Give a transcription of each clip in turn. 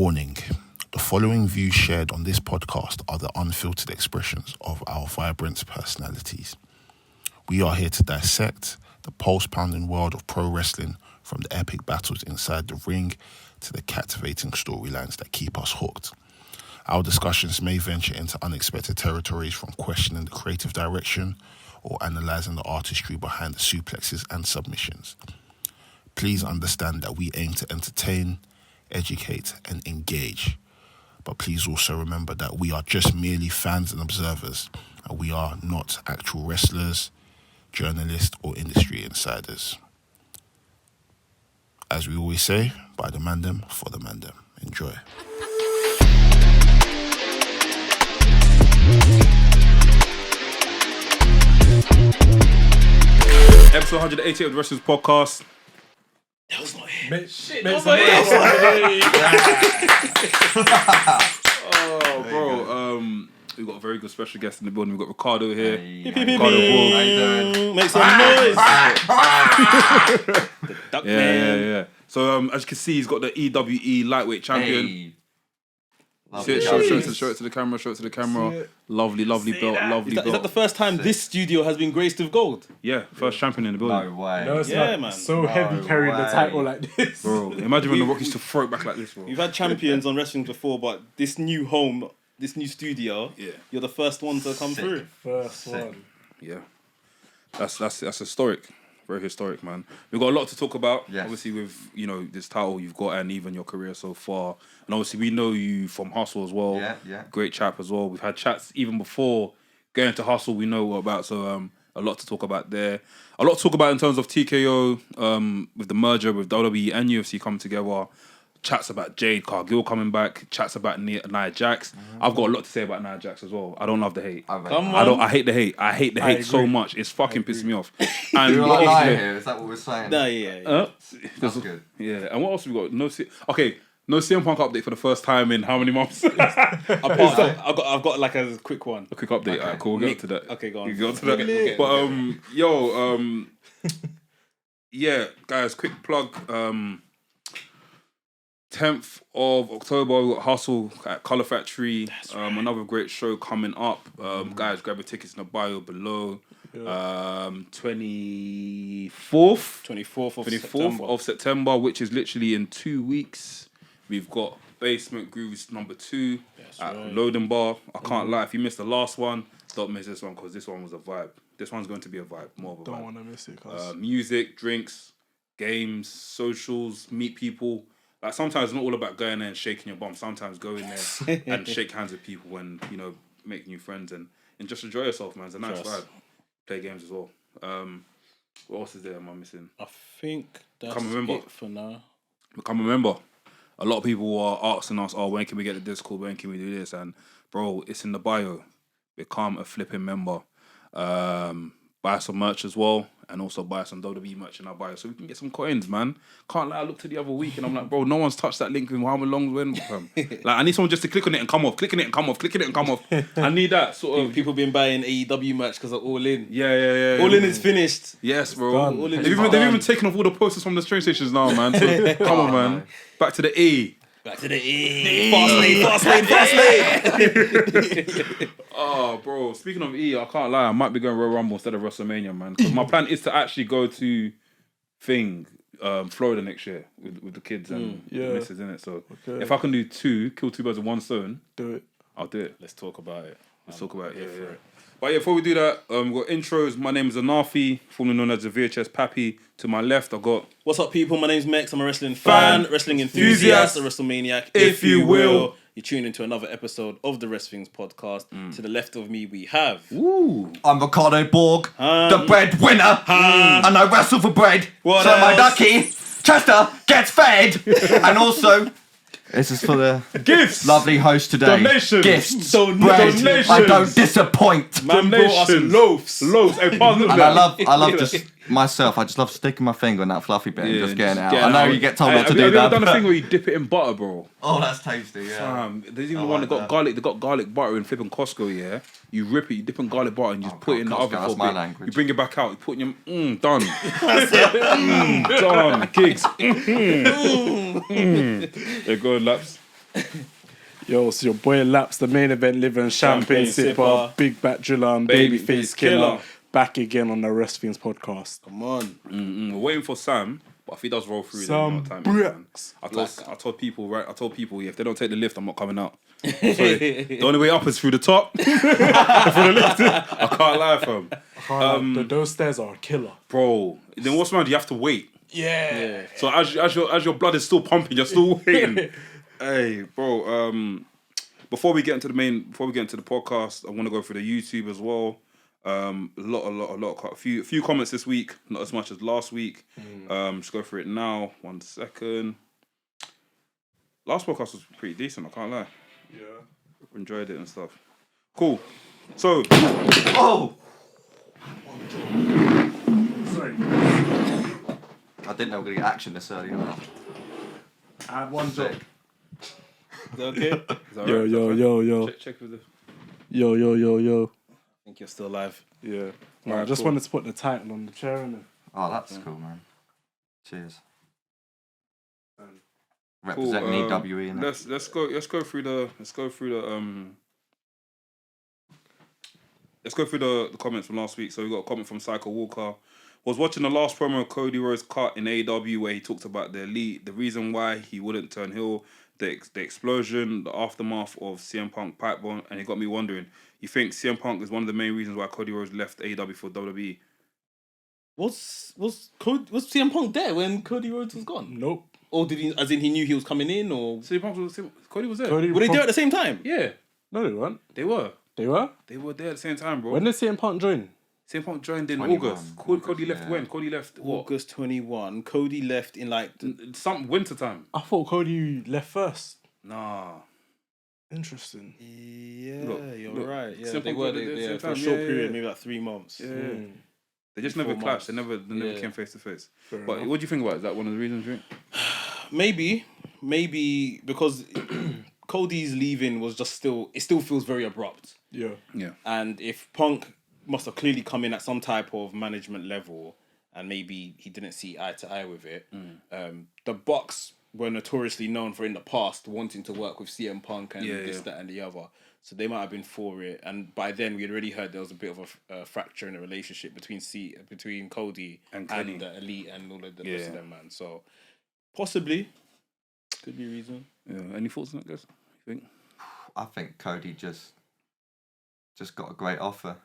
Warning. The following views shared on this podcast are the unfiltered expressions of our vibrant personalities. We are here to dissect the pulse-pounding world of pro wrestling, from the epic battles inside the ring to the captivating storylines that keep us hooked. Our discussions may venture into unexpected territories, from questioning the creative direction or analysing the artistry behind the suplexes and submissions. Please understand that we aim to entertain, educate and engage. But please also remember that we are just merely fans and observers, and we are not actual wrestlers, journalists or industry insiders. As we always say, by the Mandem, for the Mandem. Enjoy. Episode 188 of the Wrestling's Podcast. That was not it. Shit, oh, bro. We've got a very good special guest in the building. We've got Ricardo here. Ricardo Borg. How you doing? Make some noise. The duck Yeah, man. yeah. So as you can see, he's got the EWE lightweight champion. Hey. Show it to the camera. Lovely belt. Lovely belt. Is that the first time this studio has been graced with gold? Yeah, first champion in the building. No way. No, it's Yeah, not man. so No heavy carrying the way. title like this. Bro, imagine when the Rock used to throw it back like this, bro. We've had champions on wrestling before, but this new home, this new studio, Yeah. you're the first one to come Sick. through. First one. Yeah. That's historic. Very historic, man. We've got a lot to talk about. Yes. Obviously, with this title you've got, and even your career so far. And obviously, we know you from Hustle as well. Yeah. Great chap as well. We've had chats even before going to Hustle. We know what about. So a lot to talk about there. A lot to talk about in terms of TKO with the merger with WWE and UFC coming together. Chats about Jade, Cargill coming back. Chats about Nia Jax. I've got a lot to say about Nia Jax as well. I don't love the hate. Come I on. hate the hate. I hate the hate so agree. much. It's fucking pissing me off. And You're what like else lying is there? here, is that what we're saying? Nah, yeah. That's good. Yeah, and what else have we got? No CM Punk update for the first time in how many months? I've got like a quick one. A quick update. Okay. Alright, cool. We'll get to that. Okay, go on. You go to We'll that. get- But yeah, guys, quick plug. 10th of October, we got Hustle at Colour Factory. Another great show coming up. Guys, grab your tickets in the bio below. 24th 24th of September, which is literally in 2 weeks. We've got Basement Grooves number 2 at Loading Bar. I can't lie, if you missed the last one, don't miss this one, because this one was a vibe. This one's going to be a vibe, more of a Don't vibe. want to miss it. Cause Music, drinks, games, socials, meet people. Like, sometimes it's not all about going there and shaking your bum. Sometimes go in there and shake hands with people and, make new friends and just enjoy yourself, man. It's a nice Trust. vibe. Play games as well. What else is there am I missing? I think that's Can't remember. it for now. Become a member. A lot of people are asking us, when can we get the Discord? When can we do this? And, bro, it's in the bio. Become a flipping member. Buy some merch as well, and also buy some WWE merch in our bio so we can get some coins, man. Can't lie, I looked at the other week and I'm like, bro, no one's touched that link with how long when. Like, I need someone just to click on it and come off, clicking it and come off, clicking it and come off. I need that sort of. People been buying AEW merch because of All In. Yeah. All In is finished. Yes, bro. done. All In They've is even done. taken off all the posters from the train stations now, man. So, come on, man. no. Back to the E. Back to the E. Fast lane. Oh, bro. Speaking of E, I can't lie. I might be going Royal Rumble instead of WrestleMania, man. Because my plan is to actually go to Florida next year with the kids and the missus in it. So if I can do kill two birds with one stone, do it. I'll do it. Let's talk about it. Let's talk about it. Yeah. But yeah, before we do that, we've got intros. My name is Anafi, formerly known as the VHS Pappy. To my left, I've got... What's up, people? My name's Mex. I'm a wrestling fan, wrestling enthusiast, a WrestleManiac, if you will. You're tuned into another episode of the WRESTHINGS podcast. To the left of me, we have... Ooh. I'm Ricardo Borg, the breadwinner, and I wrestle for bread. What so my else? ducky, Chester, gets fed. And also, this is for the Gifts! lovely host today. Donations. Gifts. Donations. Bread. Donations. I don't disappoint. Man brought us Donations. loaves. Loaves. Hey, pardon And I love just myself. I just love sticking my finger in that fluffy bit and just getting it out. I know you get told not to have do you that. ever done a but- thing where you dip it in butter, bro? Oh, that's tasty. Yeah. There's even I one like that got that. garlic. They got garlic butter in flipping Costco. Yeah, you rip it, you dip in garlic butter, and you just put it in the Costco, oven that's for my a bit. language. You bring it back out. You put in your done. Done. Gigs. They're good laps. Yo, it's your boy Laps, the main event living, champagne sipper, big bat driller, and babyface killer. Back again on the Wrestlings podcast. Come on. We're waiting for Sam, but if he does roll through, then you know what time it is, man. I told people, yeah, if they don't take the lift, I'm not coming out. Sorry. The only way up is through the top. For the lift. I can't lie, fam. Those stairs are a killer. Bro, then what's mad? You have to wait. Yeah. So as your blood is still pumping, you're still waiting. Hey, bro. Before we get into the podcast, I want to go through the YouTube as well. A few comments this week, not as much as last week. Just go through it now. 1 second. Last podcast was pretty decent. I can't lie. Yeah. Enjoyed it and stuff. Cool. So. Oh! Sorry. I didn't know we were going to get action this early on. I had one job. Is that okay? Is that Yo. Check with the. Yo. I think you're still alive. Yeah. I just wanted to put the title on the chair, innit? Oh, that's cool, man. Cheers. Cool. Representing EWE, innit? Let's go through the comments from last week. So we got a comment from Psycho Walker. Was watching the last promo of Cody Rhodes cut in AEW where he talked about the Elite, the reason why he wouldn't turn heel, the explosion, the aftermath of CM Punk pipe bomb, and it got me wondering, you think CM Punk is one of the main reasons why Cody Rhodes left AEW for WWE? Was CM Punk there when Cody Rhodes was gone? Nope. Or did he, as in he knew he was coming in, or Cody was there. were they there at the same time? Yeah, No, they weren't. they were. They were? They were there at the same time, bro. When did CM Punk join? CM Punk joined in 21, August. Cody left yeah. when? Cody left what? August 21. Cody left in like Some winter time. I thought Cody left first. Nah. Interesting. yeah, Look, you're look, right. Yeah, CM they Punk were did it at the same for a time. short Yeah, period, yeah. maybe like 3 months. Yeah. Hmm. They just 4 never clashed. They months. never Yeah. came face to face. Fair But enough. what do you think about it? Is that one of the reasons, you think? Maybe because Cody's leaving was just still feels very abrupt. Yeah. Yeah. And if Punk must have clearly come in at some type of management level, and maybe he didn't see eye to eye with it. The Bucks were notoriously known for in the past wanting to work with CM Punk and that, and the other. So they might have been for it. And by then we had already heard there was a bit of a fracture in the relationship between Cody and the Elite and all of the rest of them, man. So possibly could be a reason. Yeah. Any thoughts on that, guys? You think? I think Cody just got a great offer.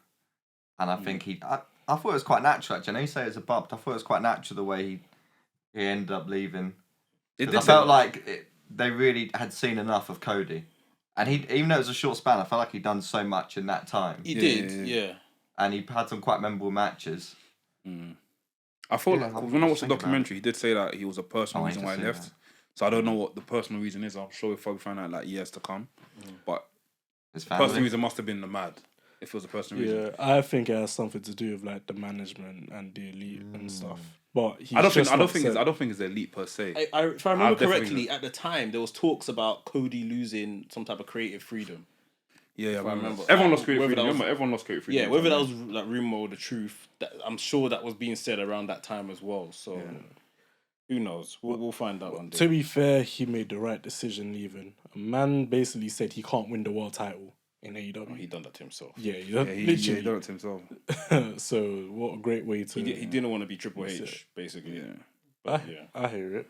And I think I thought it was quite natural, actually. I know you say it's abrupt. I thought it was quite natural the way he ended up leaving. I felt like they really had seen enough of Cody. And even though it was a short span, I felt like he'd done so much in that time. He did, yeah. And he had some quite memorable matches. I felt Yeah, like I'm when I just watched the thinking documentary, he did say that he was a personal I reason why he just left. seen So I don't know what the personal reason is. I'm sure we'll probably find out like years to come. But His the personal family. reason must have been the mad. If it was a personal reason. Yeah, I think it has something to do with like the management and the Elite and stuff. But I don't think it's elite per se. If I remember definitely correctly, at the time there was talks about Cody losing some type of creative freedom. Yeah, I remember. Everyone lost creative Whether freedom. that was- Remember, everyone lost creative freedom. Yeah, whether that was like rumor or the truth, I'm sure that was being said around that time as well. So who knows? We'll find out one day. To be fair, he made the right decision leaving. A man basically said he can't win the world title in AEW. He done that to himself. Yeah, he literally. done it to himself. So what a great way to. He didn't want to be Triple That's H, basically. Yeah. But, yeah. I hear it.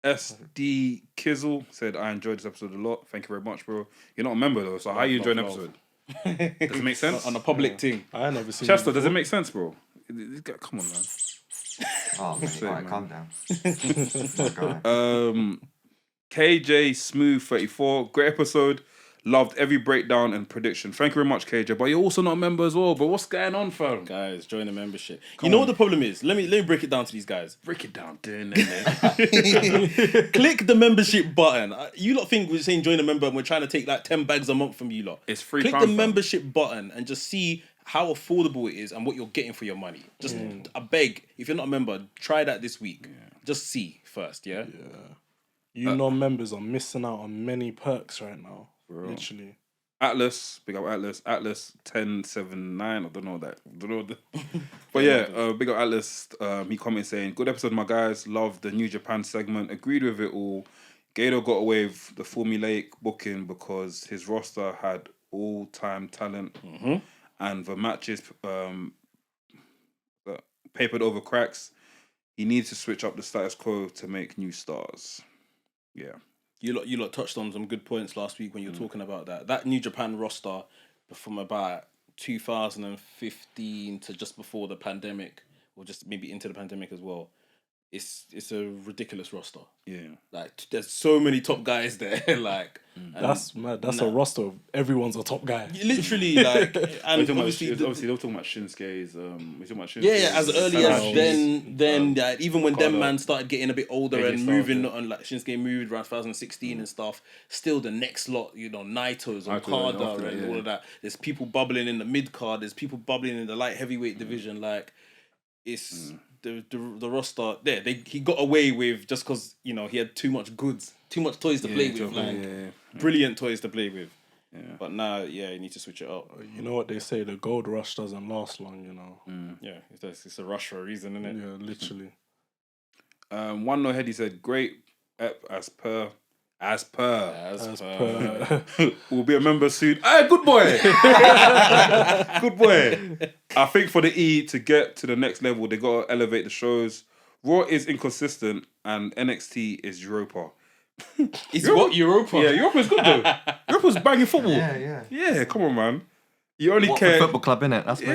SD Kizzle said, I enjoyed this episode a lot. Thank you very much, bro. You're not a member though, so how you enjoying the episode? Does it make sense? On a public thing. I never seen. Chester, it does it before. make sense, bro? Come on, man. Oh, mate, Shit, right, man. calm down. KJ Smooth 34, great episode. Loved every breakdown and prediction. Thank you very much, KJ. But you're also not a member as well. But what's going on, fam? Guys, join the membership. You know what the problem is? Let me break it down to these guys. Break it down, dude. Click the membership button. You lot think we're saying join the member and we're trying to take like 10 bags a month from you lot. It's free. Click pound, the fam. membership button and just see how affordable it is and what you're getting for your money. Just, I beg, if you're not a member, try that this week. Just see first, yeah? You non-members are missing out on many perks right now. Literally. Atlas, big up Atlas. Atlas 1079. I don't know that. But yeah, big up Atlas. He commented saying, "Good episode, my guys. Love the New Japan segment. Agreed with it all. Gator got away with the formulaic booking because his roster had all-time talent, and the matches papered over cracks. He needs to switch up the status quo to make new stars. Yeah. You lot touched on some good points last week when you were talking about that. That New Japan roster from about 2015 to just before the pandemic, or just maybe into the pandemic as well. It's a ridiculous roster. Yeah. Like there's so many top guys there. Like That's mad. That's a roster of everyone's a top guy. literally like, and Obviously, they were talking about Shinsuke's. Yeah, as early as then even when them man started getting a bit older and moving on, like Shinsuke moved around 2016 and stuff. Still, the next lot, Naito's and Okada and all of that. There's people bubbling in the mid card. There's people bubbling in the light heavyweight division. Like, it's the roster there. He got away with just because he had too much goods, too much toys to play with. Brilliant toys to play with. Yeah. But now, you need to switch it up. You know what they say? The gold rush doesn't last long. Yeah, it's a rush for a reason, isn't it? Yeah, literally. One No Head, he said, great ep as per. We'll be a member soon. Hey, good boy. Good boy. I think for the E to get to the next level, they got to elevate the shows. Raw is inconsistent and NXT is Europa. It's what, Europa? Yeah, Europa's good though. Europa's banging football. Yeah. Come on, man. You only What care. football club, innit? That's me.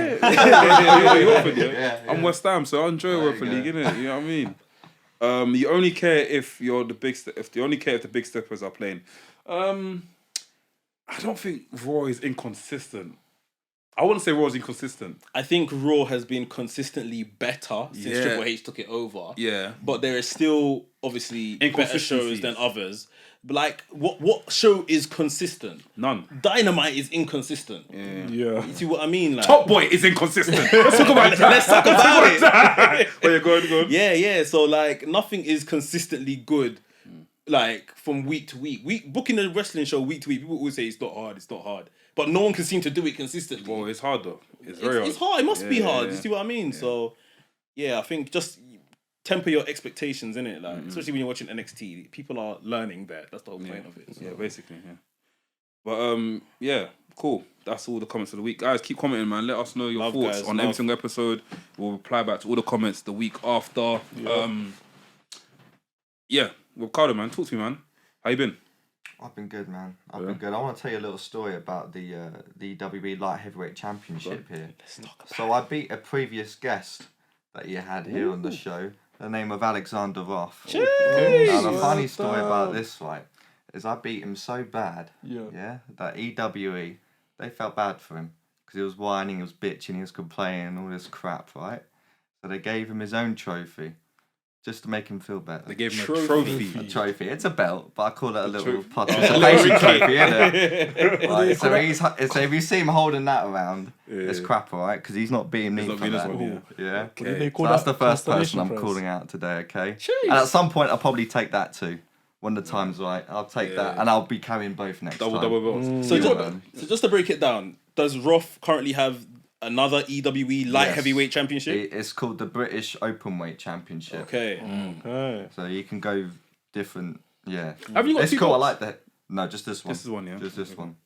Yeah. I'm West Ham, so I enjoy Europa League, innit? You know what I mean? You only care if you're the big you only care if the big steppers are playing. I don't think Raw is inconsistent. I wouldn't say Raw is inconsistent. I think Raw has been consistently better since Triple H took it over. Yeah. But there is still obviously better shows than others. But like, what show is consistent? None. Dynamite is inconsistent. Yeah. You see what I mean? Like, Top Boy is inconsistent. Let's talk about that. Let's talk about it. Oh, yeah, go on. Yeah. So like, nothing is consistently good. Like from week to week. Booking a wrestling show week to week, people always say it's not hard. But no one can seem to do it consistently. Well, it's hard though. It's very hard. It's hard. It must be hard. Yeah. You see what I mean? Yeah. So, I think just temper your expectations, innit? Like, especially when you're watching NXT, people are learning there. That's the whole point of it. So. Yeah, basically, yeah. But cool. That's all the comments of the week, guys. Keep commenting, man. Let us know your thoughts on every single episode. We'll reply back to all the comments the week after. Ricardo, man, talk to me, man. How you been? I've been good, man. I've been good. I want to tell you a little story about the WWE Light Heavyweight Championship here. So I beat a previous guest that you had here on the show, the name of Alexander Roth. Now, the funny story about this fight is I beat him so bad, that EWE, they felt bad for him because he was whining, he was bitching, he was complaining, all this crap, right? So they gave him his own trophy. Just to make him feel better. They gave him a trophy. A trophy. It's a belt, but I call it a little participation trophy, isn't it? Right, so if you see him holding that around, it's crap, alright? Because he's not beating me for that. Yeah. Okay. So that's the first person I'm calling out today, okay? Jeez. And at some point, I'll probably take that too. When the time's right, I'll take that, and I'll be carrying both next time. Double belts. So just to break it down, does Roth currently have another EWE Light Heavyweight Championship? It's called the British Openweight Championship. Okay. So you can go different. Yeah. Have you got it's two cool. belts? I like that. No, just this one. This is one, yeah. Just this one.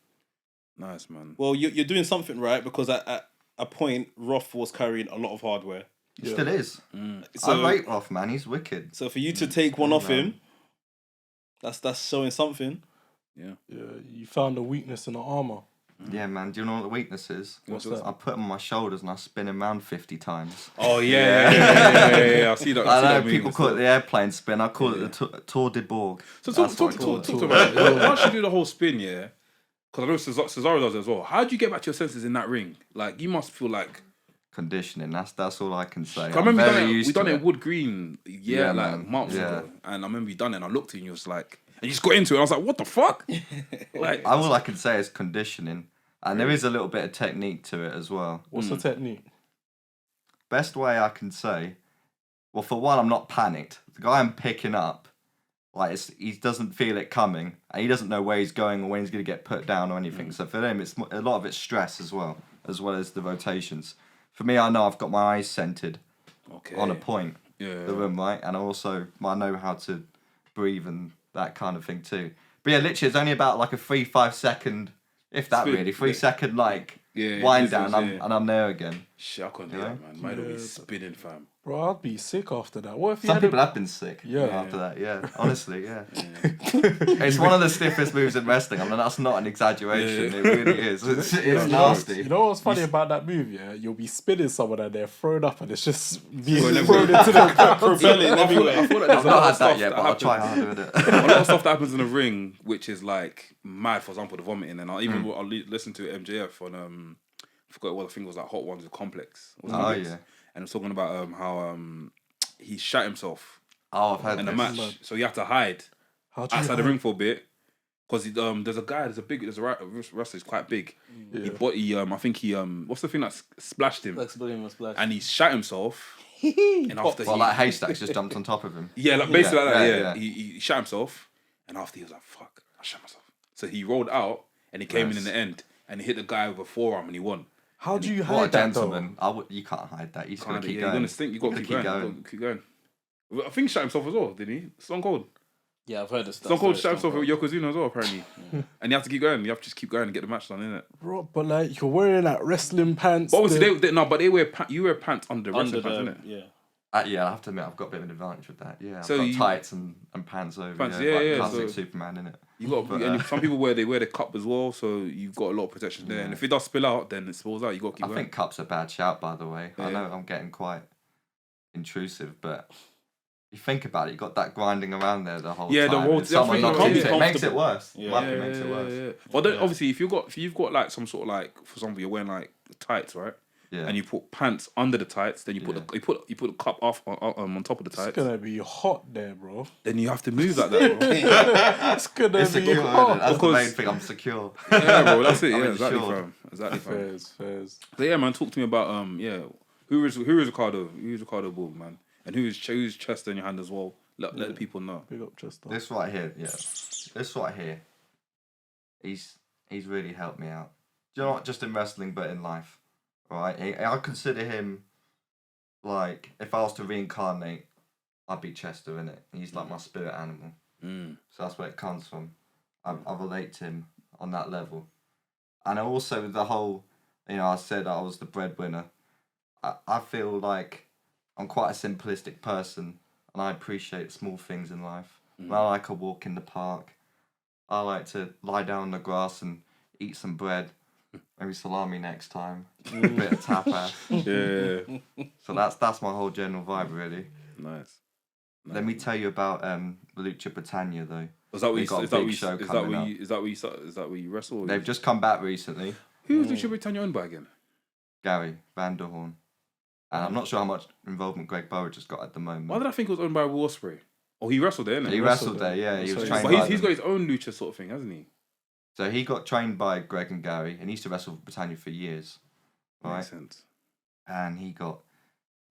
Nice, man. Well, you're doing something right because at a point Roth was carrying a lot of hardware. He still is. So, I rate Roth, man. He's wicked. So for you to take one off him, that's showing something. Yeah. You found a weakness in the armor. Yeah, man. Do you know what the weakness is? What's that? I put him on my shoulders and I spin him around 50 times. Oh, yeah. I see that. I know people call it the airplane spin. I call it the Tour de Borg. So talk about it. Once you do the whole spin, because I know Cesaro does it as well. How do you get back to your senses in that ring? Like, you must feel like... Conditioning. That's all I can say. I remember we done it in Wood Green, months ago. And I remember you done it and I looked at you and you was like... And you just got into it and I was like, what the fuck? All I can say is conditioning. And there is a little bit of technique to it as well. What's the technique? Best way I can say, well, for one, I'm not panicked. The guy I'm picking up, he doesn't feel it coming, and he doesn't know where he's going or when he's going to get put down or anything. So for them, it's a lot of it's stress as well as the rotations. For me, I know I've got my eyes centered on a point, the room, right? And I know how to breathe and that kind of thing too. But yeah, literally, it's only about like a 3-5 second, if that Spin, really, 3 second like Yeah, wind distance, down, yeah. and I'm there again. Shit, I couldn't do that, man. Might be spinning, fam. Bro, I'd be sick after that. What if you Some had people have been sick after that, honestly, It's one of the stiffest moves in wrestling. I mean, that's not an exaggeration. It really is. It's nasty. You know what's funny about that move, yeah? You'll be spinning someone and they're thrown up and it's just being thrown into the crowd. Propelling everywhere. I feel like there's I've a lot not of had that stuff yet, that but I'll try happens. harder with it. A lot of stuff that happens in the ring, which is like mad. For example, the vomiting, and I'll listen to MJF on I forgot what I think it was like Hot Ones with Complex. It was Complex. Yeah. And it's talking about how he shot himself Oh, I've heard in the this. match, so he had to hide outside the ring for a bit. Because there's a wrestler who's quite big. Yeah. I think he what's the thing that splashed him? Flexibility splash. And he shot himself. And after like Haystacks just jumped on top of him. Yeah, like basically like that. Yeah. He shot himself, and after he was like, "Fuck, I shot myself." So he rolled out, and he came in the end, and he hit the guy with a forearm, and he won. How do you What a hide that, though? gentleman. You can't hide that. You just got to keep You're going. gonna stink. You got to keep going. You gotta keep going. I think he shot himself as well, didn't he? Stone Cold. Yeah, I've heard of stuff. Stone Cold shot himself with Yokozuna as well, apparently. And you have to keep going. You have to just keep going and get the match done, innit? Bro, but like, you're wearing like wrestling pants. But obviously, you wear pants under wrestling pants, innit? Yeah. Yeah, I have to admit, I've got a bit of an advantage with that. Yeah, I've So got you- tights and pants over. Pants, like so- classic Superman, innit? You got and some people wear the cup as well, so you've got a lot of protection there. And if it does spill out, then it spills out. You got to keep I going. think cup's a bad shout, by the way. I Yeah. know I'm getting quite intrusive, but you think about it, you got that grinding around there the whole Yeah, the time. whole- and someone definitely knocks can't into be it. It makes it worse. Yeah. My opinion makes it worse. Yeah. Well, then obviously, if you've got like some sort of like, for example, you're wearing like tights, right? Yeah. And you put pants under the tights, then you put you put the cup off on top of the It's tights. gonna be hot there, bro. Then you have to move like that, bro. It's gonna It's be secure, innit? hot. That's the Because- main thing. I'm secure. Yeah, bro. That's it. I'm Yeah, exactly, insured. fam. Exactly, fam. Fairs. So yeah, man, talk to me about who is Ricardo? Who's Ricardo Borg, man? And who's Chester in your hand as well? Let the people know. Big up, Chester. This right here, this right here. He's really helped me out. Do you know, not just in wrestling, but in life. Right? I consider him like, if I was to reincarnate, I'd be Chester, innit? He's like my spirit animal. So that's where it comes from. I relate to him on that level. And also the whole, I said I was the breadwinner. I feel like I'm quite a simplistic person, and I appreciate small things in life. I like a walk in the park. I like to lie down on the grass and eat some bread. Maybe salami next time. A bit of tapas. Yeah. So that's my whole general vibe, really. Nice. Let me tell you about Lucha Brittania, though. Is that where you wrestle? Or They've just come back recently. Who's Lucha Brittania owned by again? Gary Vanderhorn. And I'm not sure how much involvement Greg Burridge has got at the moment. Why did I think it was owned by Will Ospreay? Oh, he wrestled there, innit? He wrestled there, yeah. He was So trained But by he's got them. his own lucha sort of thing, hasn't he? So he got trained by Greg and Gary, and he used to wrestle for Britannia for years. Right? Makes sense. And he got,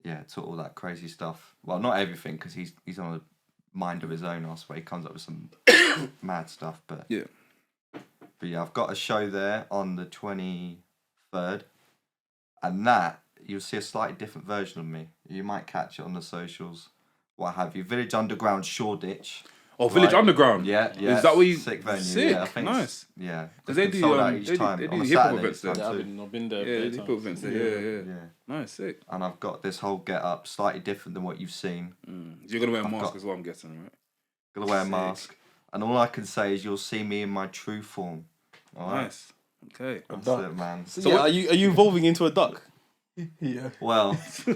taught all that crazy stuff. Well, not everything, because he's on a mind of his own, I swear. He comes up with some mad stuff. But yeah, I've got a show there on the 23rd. And that, you'll see a slightly different version of me. You might catch it on the socials, what have you. Village Underground, Shoreditch. Oh, Village Underground. Yeah. Is that where you... Sick venue. Sick. Yeah, I think Nice. Yeah. Because they It's do, sold out each time. they On do a hip hop Saturday events there. each time Yeah, too. I've been there. Yeah, plenty hip hop times. events there. Yeah. Yeah. Nice, sick. And I've got this whole get up, slightly different than what you've seen. You're going to wear a I've mask got- as well, I'm guessing, right? Gonna wear a Sick. mask. And all I can say is you'll see me in my true form. Alright? Nice. Okay. That's duck. it, man. So yeah, are you evolving into a duck? Yeah. Well, if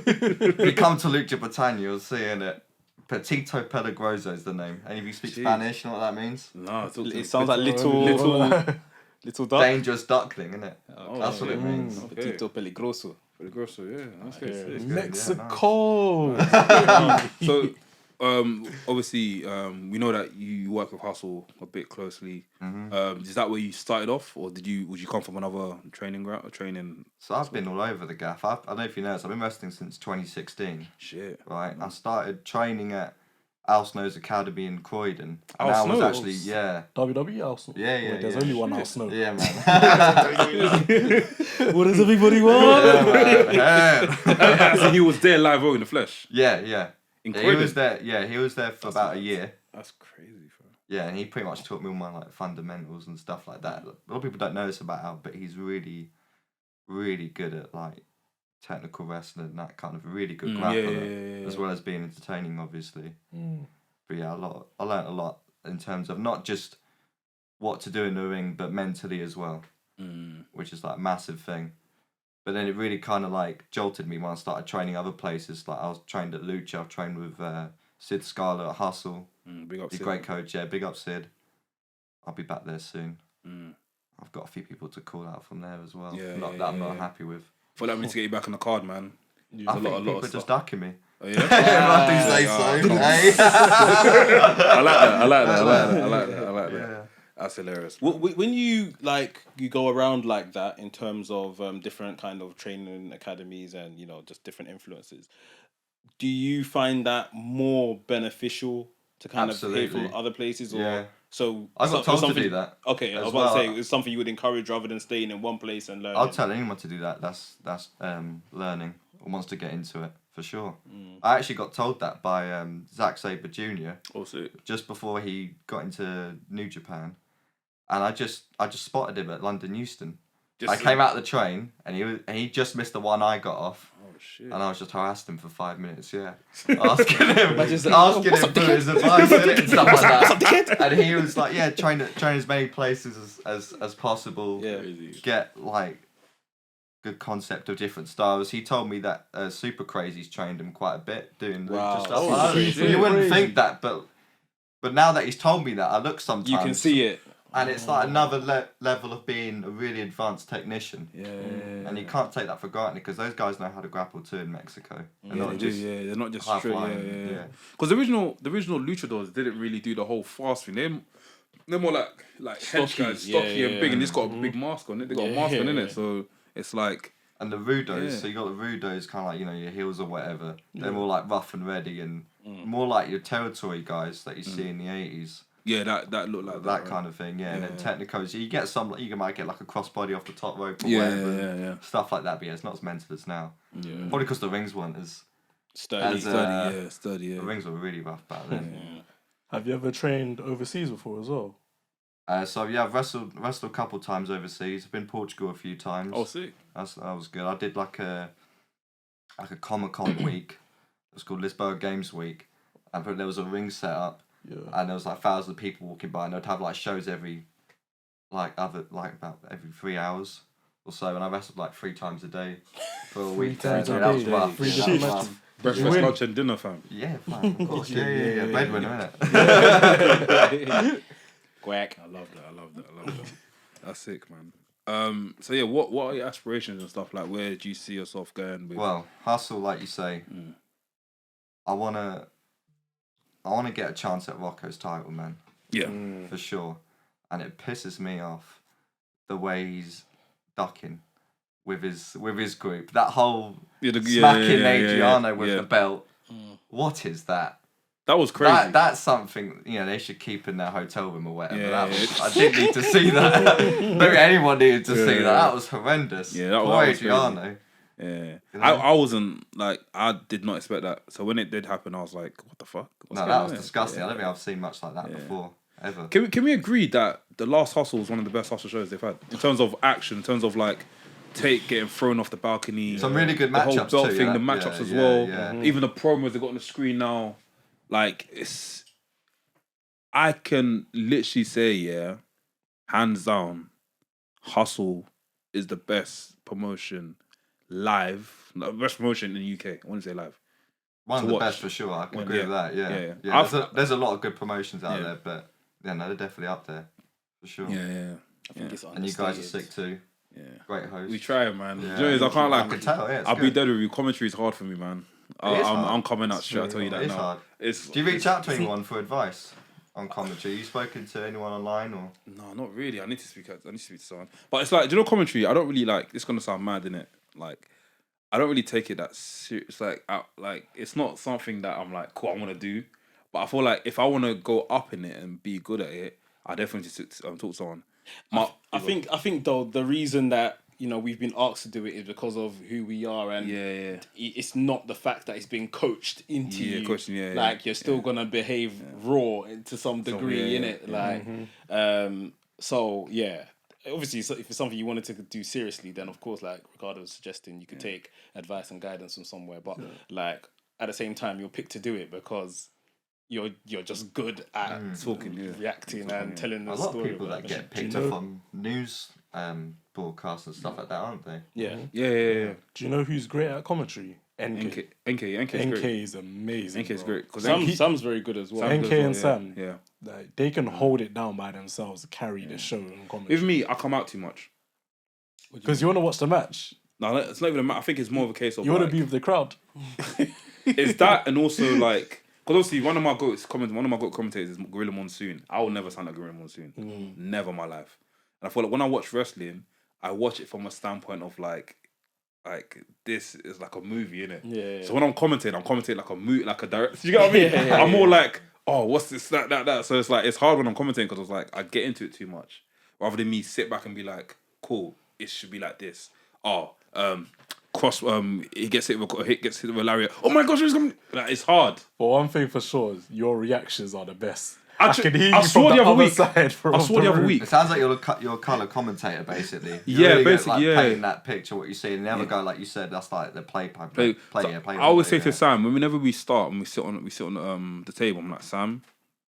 you come to Lucha Brittania, you'll see in it. Petito Peligroso is the name. Any of you speak Jeez. Spanish? You know what that means? No, It sounds like Little- little duck. Dangerous duckling, isn't it? Oh, That's what it means. Okay. Petito peligroso. Pretty gross, yeah. That's good. Yeah. sick. Mexico. So, obviously, we know that you work with Hustle a bit closely. Is that where you started off, or would you come from another training ground or training? So I've been all over the gaff. I don't know if you know this, I've been wrestling since 2016. Shit. Right? I started training at Al Snow's Academy in Croydon. And Al I was Snow's? actually, yeah. WWE Arsenal. Yeah, Wait, there's yeah. only one Arsenal. Yeah, man. What does everybody want? Yeah, man. So he was there live in the flesh. Yeah. In He Croydon? was there. Yeah, he was there for about a year. That's crazy, bro. Yeah, and he pretty much taught me all my like fundamentals and stuff like that. A lot of people don't know this about Al, but he's really, really good at like technical wrestling and that kind of really good grappler, as well as being entertaining, obviously. But yeah, I learned a lot in terms of not just what to do in the ring, but mentally as well, which is like a massive thing. But then it really kind of like jolted me when I started training other places. Like I was trained at Lucha, I've trained with Sid Scala at Hustle. Big up He's a Sid. great coach, yeah. Big up Sid. I'll be back there soon. I've got a few people to call out from there as well. I'm not happy with. I feel like we need to get you back on the card, man. I think people are just ducking me. Oh, yeah? I do say so. Hey. I like that. That's hilarious. When you go around like that in terms of different kind of training academies and just different influences, do you find that more beneficial to kind of hear from other places? Or so I got told to do that. Okay, I was about to say it's something you would encourage rather than staying in one place and learning. I'll tell anyone to do that. That's learning or wants to get into it for sure. I actually got told that by Zack Sabre Jr. Also, just before he got into New Japan, and I just spotted him at London Euston. I came out of the train and he just missed the one I got off. Oh shit! And I was just harassed him for 5 minutes. Yeah, asking him for his advice and stuff like that. And he was like, "Yeah, train as many places as possible. Yeah, get like good concept of different styles." He told me that Super Crazy's trained him quite a bit doing the stuff. You wouldn't think that, but now that he's told me that, I look sometimes. You can see it. And it's like another level of being a really advanced technician. And you can't take that for granted because those guys know how to grapple too in Mexico. They're not just straight. Because the original luchadors didn't really do the whole fast thing. They're more like hench guys, stocky and big, and it's got a big mask on it. They got a mask on it, so it's like. And the rudos, so you got the rudos, kind of like your heels or whatever. They're more like rough and ready and more like your territory guys that you see in the 80s. Yeah, that looked like that kind of thing. Yeah, and then technicos, you get some. You might get like a crossbody off the top rope or whatever, stuff like that. But yeah, it's not as mental as now. Probably because the rings weren't as sturdy. The rings were really rough back then. Have you ever trained overseas before as well? So yeah, I've wrestled a couple times overseas. I've been Portugal a few times. Oh, sick. That was good. I did like a Comic-Con week. It was called Lisboa Games Week, and there was a ring set up. And there was like thousands of people walking by, and they'd have like shows about every 3 hours or so. And I wrestled like 3 times a day for a week. That was rough. Breakfast, lunch, and dinner, fam. Yeah, fam. Of course. Yeah. Breadwinner, innit? Quack. I love that. That's sick, man. So yeah, what are your aspirations and stuff? Like, where do you see yourself going with? Well, hustle, like you say. I wanna get a chance at Rocco's title, man. Yeah. For sure. And it pisses me off the way he's ducking with his group. That whole smacking Adriano with the belt. What is that? That was crazy. That's something, they should keep in their hotel room or whatever. I didn't need to see that. Maybe anyone needed to see that. That was horrendous. Yeah, that was Adriano. Crazy. Yeah, I wasn't I did not expect that. So when it did happen, I was like, "What the fuck?" That was disgusting. I don't think I've seen much like that before ever. Can we agree that the last Hustle was one of the best Hustle shows they've had in terms of action, in terms of getting thrown off the balcony, some really good matchups, the whole belt thing, the matchups as well. Yeah. Even the promos they got on the screen now, I can literally say, hands down, Hustle is the best promotion. Live, best promotion in the UK. I want to say live. One of the best for sure. I can agree with that. Yeah. There's a lot of good promotions out there, but they're definitely up there for sure. Yeah. I think it's and you guys are sick too. Yeah. Great host. We try, man. Yeah. I can't I can tell. Yeah, I'll be dead with you. Commentary is hard for me, man. I'm coming out straight. I'll tell you that it's now. Hard. Do you reach out to anyone for advice on commentary? You spoken to anyone online or? No, not really. I need to speak to someone. But it's do you know commentary? I don't really It's gonna sound mad, innit? I don't really take it that serious. It's not something that I'm cool, I want to do. But I feel like if I want to go up in it and be good at it, I definitely talk to someone. I think though the reason that we've been asked to do it is because of who we are, and it's not the fact that it's being coached into you. You're still gonna behave raw to some degree, innit? So yeah. Obviously, so if it's something you wanted to do seriously, then of course, like Ricardo was suggesting, you could take advice and guidance from somewhere. But like at the same time, you're picked to do it because you're just good at talking, reacting, and telling the story. A lot of people that get picked up on news broadcasts and stuff like that, aren't they? Yeah. Do you know who's great at commentary? NK NK is amazing. NK is great. Sam's very good as well. NK and Sam, yeah, they can hold it down by themselves, carry the show and commentary. With me, I come out too much because you want to watch the match. No, it's not even a matter. I think it's more of a case of you want to be with the crowd. It's that, and also like, because obviously one of my goat commentators is Gorilla Monsoon. I will never sound like Gorilla Monsoon, never in my life. And I feel like when I watch wrestling, I watch it from a standpoint of like this is like a movie, innit? Yeah. So when I'm commentating like a movie, like a direct. You get what I mean? I'm more like, oh, what's this, that. So it's like it's hard when I'm commentating because I was like, I get into it too much, rather than me sit back and be like, cool, it should be like this. He gets hit with a lariat. Oh my gosh, he's coming! Like, it's hard. But one thing for sure is your reactions are the best. Actually, I can hear I you saw from the the other other week. side. I saw the other week. It sounds like you're a colour commentator, basically. Painting that picture, what you see, and the other guy, like you said, that's like the play. I always say to Sam, whenever we start and we sit on the table, I'm like, Sam,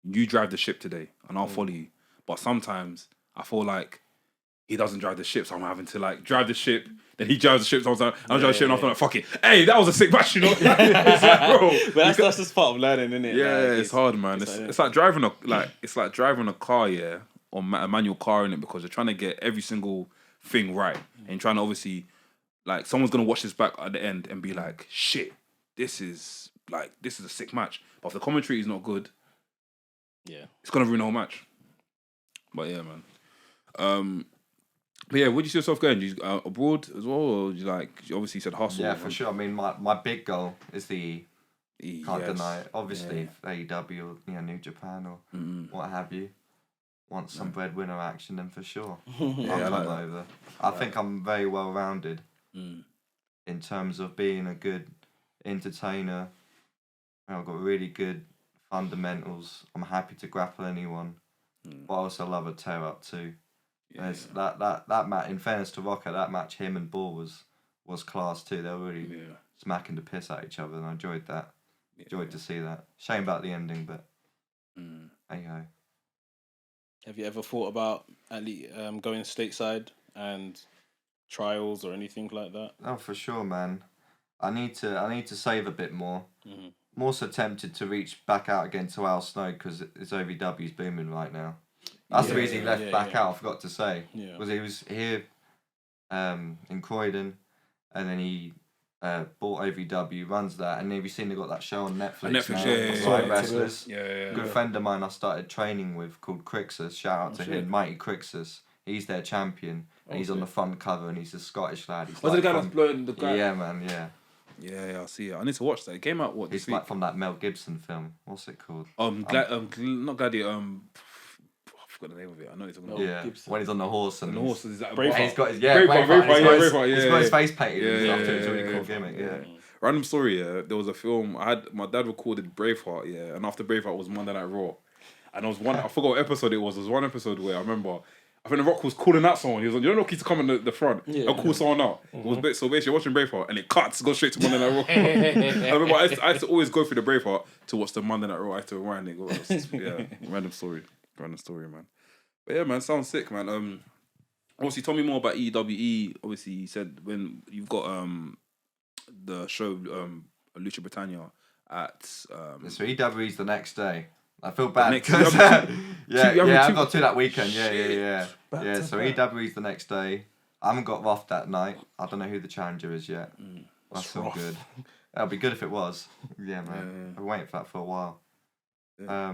you drive the ship today, and I'll follow you. But sometimes I feel like he doesn't drive the ship, so I'm having to like drive the ship. Then he drives the ship, so I'm driving the ship, and I'm like, fuck it. Hey, that was a sick match, you know. It's like, bro, but that's just part of learning, isn't it? Yeah, like, it's hard, man. It's like driving a car, or a manual car in it, because you're trying to get every single thing right, and you're trying to obviously, like, someone's gonna watch this back at the end and be like, shit, this is a sick match. But if the commentary is not good, it's gonna ruin the whole match. But yeah, man. But yeah, where do you see yourself going? Do you abroad as well, or you obviously said hustle? Yeah, for sure. I mean, my big goal is the can't deny it. Obviously, AEW or New Japan or what have you. Want some breadwinner action, then for sure I'll come over. I think I'm very well rounded in terms of being a good entertainer. I've got really good fundamentals. I'm happy to grapple anyone, but I also love a tear up too. Yeah. That match, in fairness to Rocco, that match, him and Bull was class too. They were really smacking the piss at each other, and I enjoyed that. Enjoyed to see that. Shame about the ending, but there you go. Have you ever thought about going stateside and trials or anything like that? Oh, for sure, man. I need to save a bit more. I'm also tempted to reach back out again to Al Snow because his OVW's booming right now. That's the reason he left back out, I forgot to say. Because he was here in Croydon, and then he bought OVW, runs that, and have you seen they got that show on Netflix now? Right Wrestlers. Good friend of mine I started training with called Crixus, shout out to him, Mighty Crixus. He's their champion, and he's on the front cover, and he's a Scottish lad. He's the guy that's blowing the guy? Yeah, man, yeah. Yeah, I see it. I need to watch that. It came out It's like from that Mel Gibson film. What's it called? Not Gladiator. I forgot the name of it. I know it's talking about. Yeah, when he's on the horse and the horse is that Braveheart. He's got his Braveheart. He's got his face painted. It's a really cool gimmick. Yeah. Random story. There was a film. My dad recorded Braveheart. Yeah, and after Braveheart was Monday Night Raw, and there was one. I forgot what episode it was. There was one episode where I remember. I think The Rock was calling out someone. He was like, you don't know he's coming in the front. I'll call someone out. So basically, watching Braveheart, and it cuts, goes straight to Monday Night Raw. I remember I used to always go through the Braveheart to watch the Monday Night Raw. I had to rewind it. Yeah, random story, man. But yeah, man, sounds sick, man. Obviously, tell me more about EWE. Obviously, you said when you've got the show Lucha Brittania at. So EWE's the next day. I feel bad I've got to that weekend. Yeah. So EWE's the next day. I haven't got Roth that night. I don't know who the challenger is yet. That's all good. That'd be good if it was. Yeah, man. I've been waiting for that for a while. Yeah.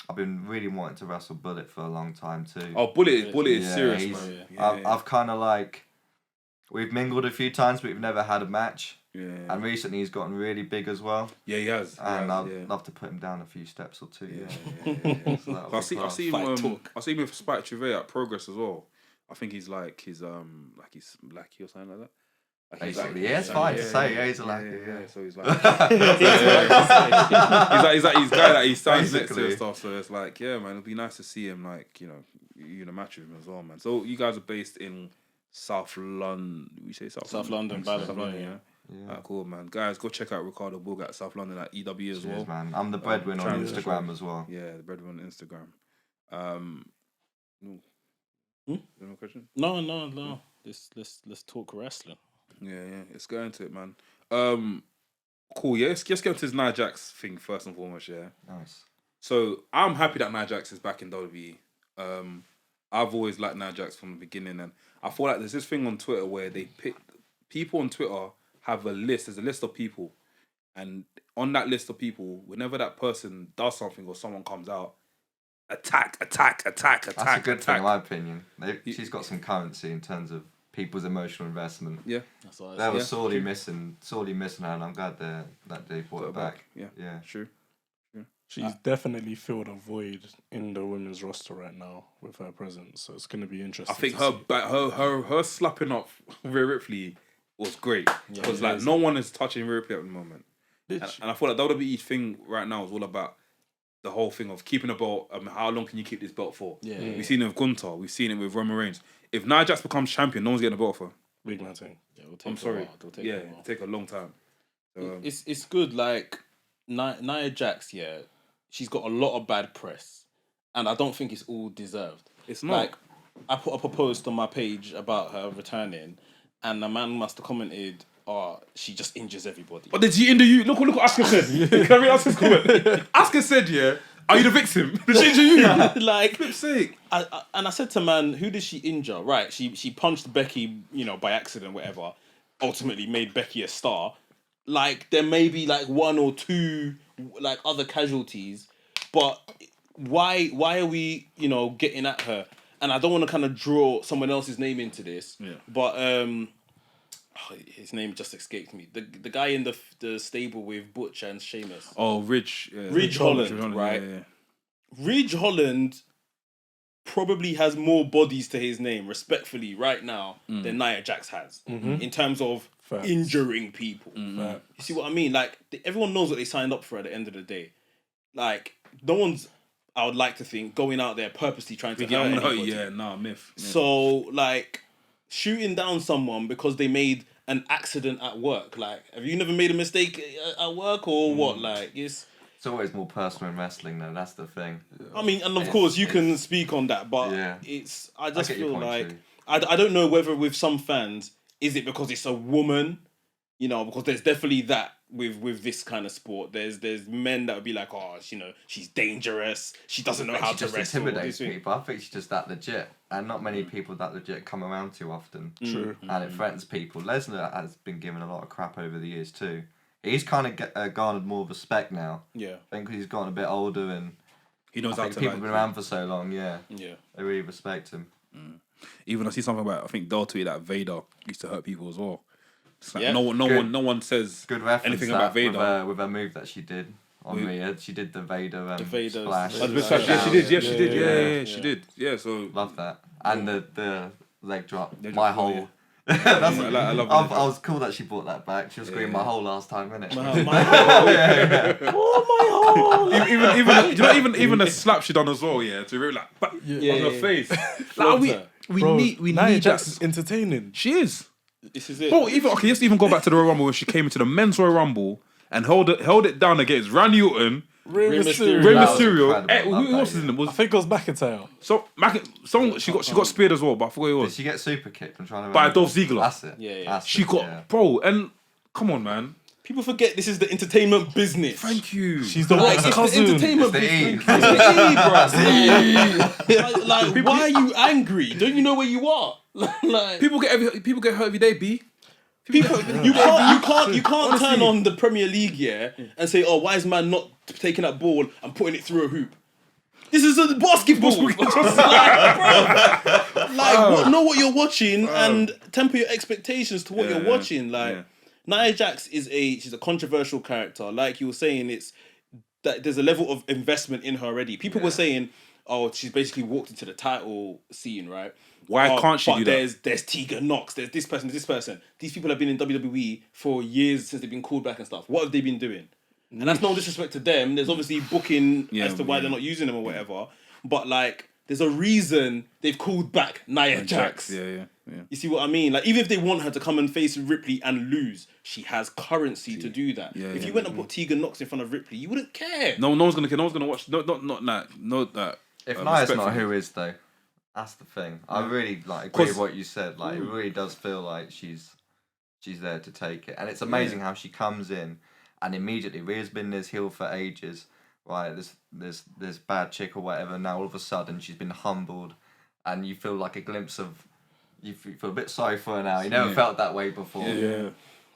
I've been really wanting to wrestle Bullit for a long time too. Oh, Bullit is serious, man. I've kind of like, we've mingled a few times, but we've never had a match. Yeah. And recently he's gotten really big as well. Yeah, he has. And I'd love to put him down a few steps or two. Yeah. So I see him with Spike Trivey at Progress as well. I think he's like he's blacky or something like that. Like Basically, yeah, it's fine to say. Yeah, he's a lucky. Yeah. So he's like, he's like his guy that he stands next to and stuff. So it's like, yeah, man, it'd be nice to see him like you in a match with him as well, man. So you guys are based in South London. We say South London, South London, yeah. Alright, cool, man. Guys, go check out Ricardo Borg at South London at EW as well. Man. I'm the breadwinner on Instagram as well. Yeah, the breadwinner on Instagram. No question? No. Let's talk wrestling. Yeah. Let's go into it, man. Cool. Yeah, let's get into this Nia Jax thing first and foremost. Yeah. Nice. So I'm happy that Nia Jax is back in WWE. I've always liked Nia Jax from the beginning, and I feel like there's this thing on Twitter where they pick people on Twitter have a list. There's a list of people, and on that list of people, whenever that person does something or someone comes out, attack. That's a good thing, in my opinion. She's got some currency in terms of people's emotional investment. Yeah, that's what they were sorely missing her, and I'm glad that they brought it back. Yeah, true. She's definitely filled a void in the women's roster right now with her presence, so it's going to be interesting. I think her slapping up Rhea Ripley was great. Because no one is touching Rhea Ripley at the moment, and I feel like WWE thing right now is all about the whole thing of keeping a belt. How long can you keep this belt for? We've seen it with Gunther. We've seen it with Roman Reigns. If Nia Jax becomes champion, no one's getting a belt for her. Big man thing. I'm sorry. It'll take a long time. So, it's good. Like Nia Jax, she's got a lot of bad press, and I don't think it's all deserved. It's not. Like, I put up a post on my page about her returning, and the man must have commented, "Oh, she just injures everybody." But did she injure you? Look what Asuka said. Can I read Asuka's comment? Asuka said, are you the victim? Did she injure you? Like, flip's sake. I said to man, who did she injure? Right, she punched Becky, by accident, whatever. Ultimately made Becky a star. Like, there may be like one or two like other casualties, but why are we getting at her? And I don't want to kind of draw someone else's name into this, but his name just escaped me. The guy in the stable with Butch and Sheamus. Oh, Ridge Holland, right? Yeah. Ridge Holland probably has more bodies to his name, respectfully, right now than Nia Jax has in terms of injuring people. You see what I mean? Like, everyone knows what they signed up for at the end of the day. Like, no one's, I would like to think, going out there purposely trying to hurt anybody. Myth. So, like, shooting down someone because they made an accident at work. Like, have you never made a mistake at work or what? Like, it's always more personal in wrestling, though. That's the thing. I mean, and of course you can speak on that, but I just feel like I don't know whether with some fans, is it because it's a woman? Because there's definitely that with this kind of sport. There's men that would be like, oh, she's dangerous. She doesn't know how to wrestle. Intimidates people. I think she's just that legit, and not many people that legit come around too often. True. And it threatens people. Lesnar has been given a lot of crap over the years too. He's kind of garnered more respect now. Yeah. I think he's gotten a bit older and he knows how to. People have been around for so long. Yeah. Yeah. They really respect him. Even I see something about, I think Dell tweeted that Vader used to hurt people as well. It's like no one says good reference anything about Vader with her move that she did on Rhea. She did the Vader splash. She did. She did. Yeah, so love that. And the leg drop. My whole. That's I love I was cool that she brought that back. She was screaming my whole last time, innit? My whole. Oh, my whole. Even the slap she done as well, to really on her face. Like, we need Nia Jax that. is entertaining. She is. This is it. Bro, let's even go back to the Royal Rumble where she came into the men's Royal Rumble and held it down against Randy Orton, Rey Mysterio. Who else is in it? I think it was McIntyre. So she got speared as well, but I forgot who it was. Did she get super kicked? I'm trying to by Dolph Ziggler. That's it. Yeah. She got bro, and come on, man. People forget this is the entertainment business. Thank you. She's the Rock's cousin. It's the entertainment business. It's the E, bro. Like, why are you angry? Don't you know where you are? Like, people get hurt every day, B. You can't turn on the Premier League and say, oh, why is man not taking that ball and putting it through a hoop? This is a basketball. Know what you're watching and temper your expectations to what you're watching. Nia Jax she's a controversial character. Like you were saying, it's that there's a level of investment in her already. People were saying, oh, she's basically walked into the title scene, right? Why can't she do that? There's Tegan Knox, there's this person, this person. These people have been in WWE for years since they've been called back and stuff. What have they been doing? And that's no disrespect to them. There's obviously booking as to why they're not using them or whatever. But like, there's a reason they've called back Nia Jax. Yeah. You see what I mean? Like, even if they want her to come and face Ripley and lose, she has currency to do that. If you went and put Tegan Knox in front of Ripley, you wouldn't care. No one's gonna care. No one's gonna watch. Not that. If Nia's not, who is though? That's the thing. I really agree with what you said. Like, it really does feel like she's there to take it, and it's amazing how she comes in and immediately Rhea's been this heel for ages. Right, this bad chick or whatever. Now all of a sudden she's been humbled, and you feel like a glimpse of. You feel a bit sorry for her now. You never felt that way before. Yeah.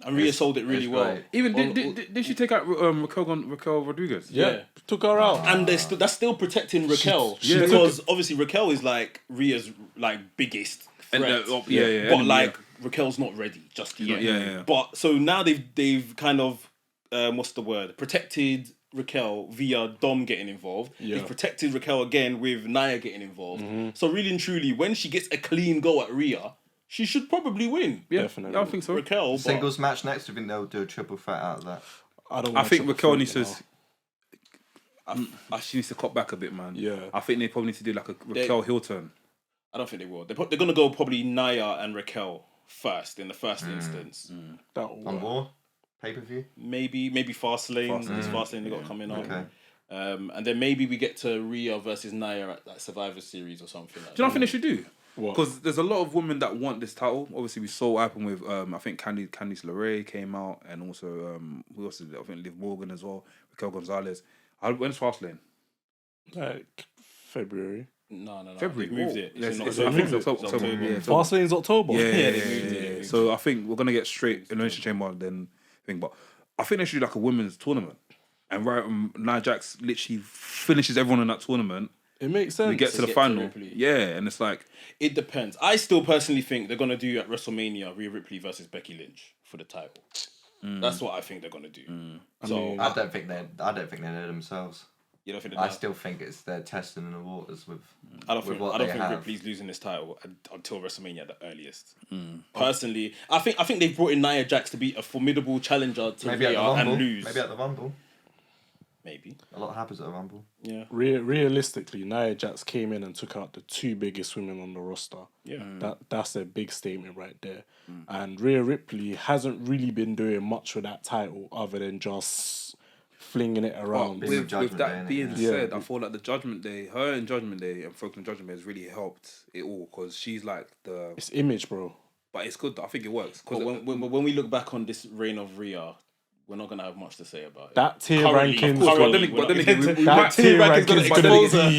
And Rhea sold it really well. Even did she take out Raquel Rodriguez? Yeah, took her out. And that's still protecting Raquel because obviously Raquel is like Rhea's like biggest threat. But like Raquel's not ready just yet. Yeah. But so now they've kind of what's the word? Protected Raquel via Dom getting involved. Yeah. They've protected Raquel again with Nia getting involved. So really and truly, when she gets a clean go at Rhea, she should probably win. Yeah, Definitely. I think so. Raquel, Singles match next. Do you think they'll do a triple threat out of that? I think Raquel needs to. She needs to cut back a bit, man. Yeah. I think they probably need to do like a Raquel heel turn. I don't think they will. They're going to go probably Nia and Raquel first in the first instance. On Raw? Pay-per-view? Maybe Fastlane. There's Fastlane they got coming up. Okay. And then maybe we get to Rhea versus Nia at that Survivor Series or something. Like Do you know what I think they should do? What? Because there's a lot of women that want this title. Obviously, we saw what happened with I think Candice LeRae came out, and also who else is it? I think Liv Morgan as well. Raquel Gonzalez. When's Fastlane? Like February. No. February. They've moved it. Yes, It's I in think so. October. October. Yeah, Fastlane's October. Yeah. So I think we're gonna get straight Elimination Chamber then thing, but I think they should do like a women's tournament, and Nia Jax literally finishes everyone in that tournament. It makes sense. We get to the final. And it's like It depends. I still personally think they're gonna do at WrestleMania Rhea Ripley versus Becky Lynch for the title. That's what I think they're gonna do. So I don't think they know themselves. you don't think I still think it's they're testing in the waters with. I don't with what think they have. Ripley's losing this title until WrestleMania at the earliest. Personally, I think they've brought in Nia Jax to be a formidable challenger to Maybe at the Rhea Rumble. and lose. Maybe at the Rumble. Maybe. A lot happens at the Rumble. Yeah. Realistically, Nia Jax came in and took out the two biggest women on the roster. Yeah. That's a big statement right there. And Rhea Ripley hasn't really been doing much with that title other than just flinging it around. with Judgment that Day, being innit? said, I feel like the Judgment Day, her and Judgment Day and Franklin Judgment Day has really helped it all because she's like the. It's image, bro. But it's good. I think it works. But when we look back on this reign of Rhea, we're not gonna have much to say about it. That tier Currently, rankings. of course, But then again, we might tier rankings gonna expose her.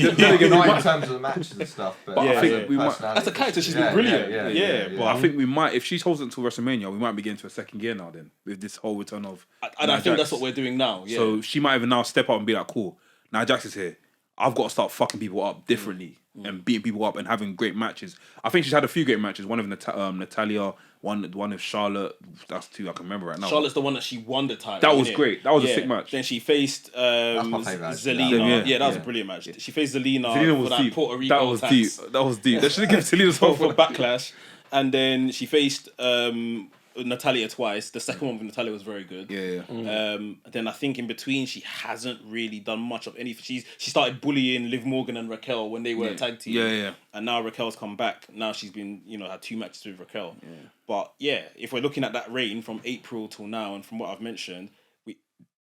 Not in terms of the matches and stuff, but I think as a we might- personality. As a character, she's been brilliant. Yeah, But I think we might, if she holds it until WrestleMania, we might be getting to a second gear now. Then with this whole return of, And I Nia think Jax. that's what we're doing now. Yeah. So she might even now step up and be like, "Cool, now Jax is here. I've got to start fucking people up differently and beating people up and having great matches." I think she's had a few great matches. One of Natalia, one of Charlotte. That's two I can remember right now. Charlotte's the one that she won the title. That was innit? great. That was a sick match. Then she faced my favourite, actually. Zelina. Yeah. That was a brilliant match. She faced Zelina Zelina for was that deep. Puerto Rico That was tax deep. That was deep. They should have given Zelina for for Backlash. And then she faced Natalia twice. The second one with Natalia was very good. Then I think in between she hasn't really done much of anything. She started bullying Liv Morgan and Raquel when they were a tag team. Yeah. And now Raquel's come back. Now she's been, had 2 matches with Raquel. Yeah. But yeah, if we're looking at that reign from April till now, and from what I've mentioned,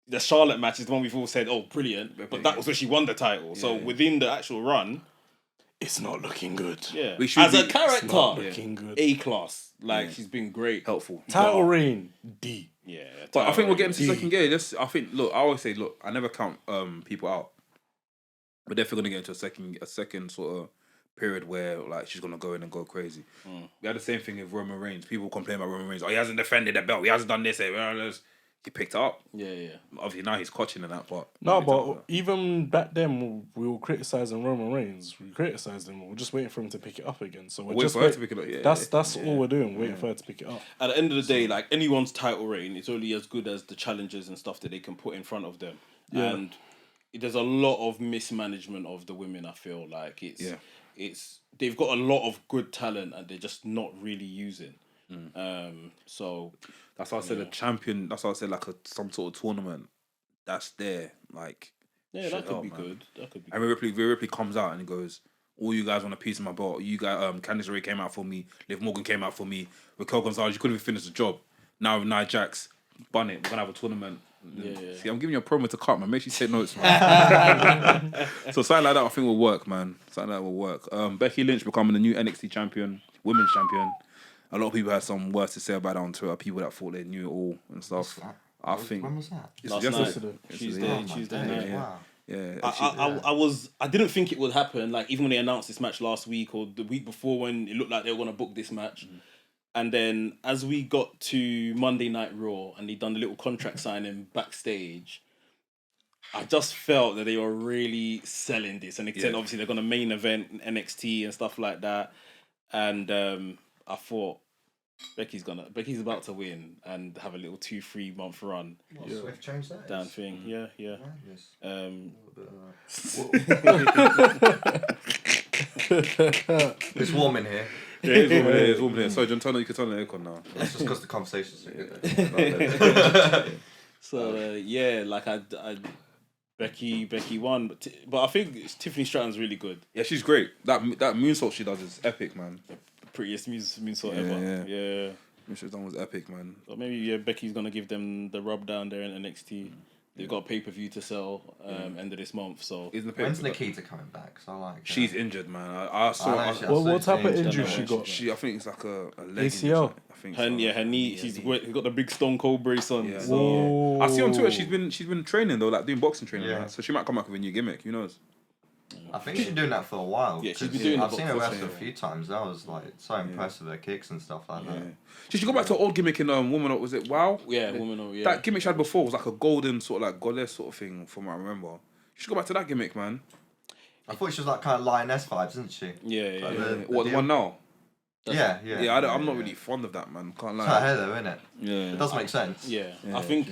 the Charlotte match is the one we've all said, oh, brilliant. But that was when she won the title. So within the actual run, It's not looking good. yeah, We should as a be- character, Looking good. A class. Like she's been great, helpful. Title reign D. Yeah, But I think we're getting to D. second gear. I think. Look, I always say, I never count people out. We're definitely gonna get into a second sort of period where like she's gonna go in and go crazy. We had the same thing with Roman Reigns. People complain about Roman Reigns. Oh, he hasn't defended the belt. He hasn't done this. He picked it up. Yeah. Obviously now he's coaching and that, but No, but even back then we were criticising Roman Reigns. We criticised him. We're just waiting for him to pick it up again. So we're wait just for her to pick it up. Yeah, That's all we're doing. Waiting for her to pick it up. At the end of the day, like anyone's title reign, it's only as good as the challenges and stuff that they can put in front of them. Yeah. And there's a lot of mismanagement of the women. I feel like it's they've got a lot of good talent and they're just not really using. So that's why I said a champion. That's why I said like some sort of tournament that's there. Like that could be good. That could be. And Rhea Ripley comes out and he goes, "All you guys want a piece of my belt. You guys, Candice LeRae came out for me. Liv Morgan came out for me. Raquel Gonzalez, you couldn't even finish the job. Now with Nia Jax, bun it. We're gonna have a tournament." See, I'm giving you a promo to cut, man. Make sure you take notes, man. So something like that, I think will work, man. Something like that will work. Becky Lynch becoming the new NXT champion, women's champion. A lot of people had some words to say about that on Twitter. People that thought they knew it all and stuff. I think. When was that? Last night. Tuesday night. Wow. Yeah. I didn't think it would happen. Like even when they announced this match last week or the week before, when it looked like they were gonna book this match. And then as we got to Monday Night Raw and they done the little contract signing backstage, I just felt that they were really selling this. And they said obviously they're going to main event NXT and stuff like that. And I thought Becky's about to win and have a little 2-3 month run. What swift change that down is? thing. Yeah. It's warm in here. Yeah, it's warm in here. Sorry, John, you can turn the aircon now. That's just because the conversation's so good. So like I Becky won, but I think Tiffany Stratton's really good. Yeah, she's great. That moonsault she does is epic, man. The prettiest moonsault ever. Yeah. What she's done was epic, man. So maybe Becky's gonna give them the rub down there in NXT. They've got a pay-per-view to sell end of this month. So when's Nikita coming back? So I like. She's injured, man. I saw. What type of injury she got? I think it's like a leg ACL. I think her knee. She's got the big Stone Cold brace on. Yeah. So, I see on Twitter she's been training though, like doing boxing training. Yeah. Right? So she might come back with a new gimmick. Who knows? I think she's been doing that for a while. Yeah, she's been doing. I've seen her wrestle a few times. That was like so impressive. Her kicks and stuff like that. She should go back to her old gimmick in Woman. Was it WoW? Yeah, Woman. Yeah. That gimmick she had before was like a golden sort of like goddess sort of thing, from what I remember. She should go back to that gimmick, man. I thought she was like kind of lioness vibes, isn't she? Yeah. The one now? Yeah. I'm not really fond of that, man. Can't lie. It's her hair though, isn't it? Yeah. It does make sense. Yeah. I think.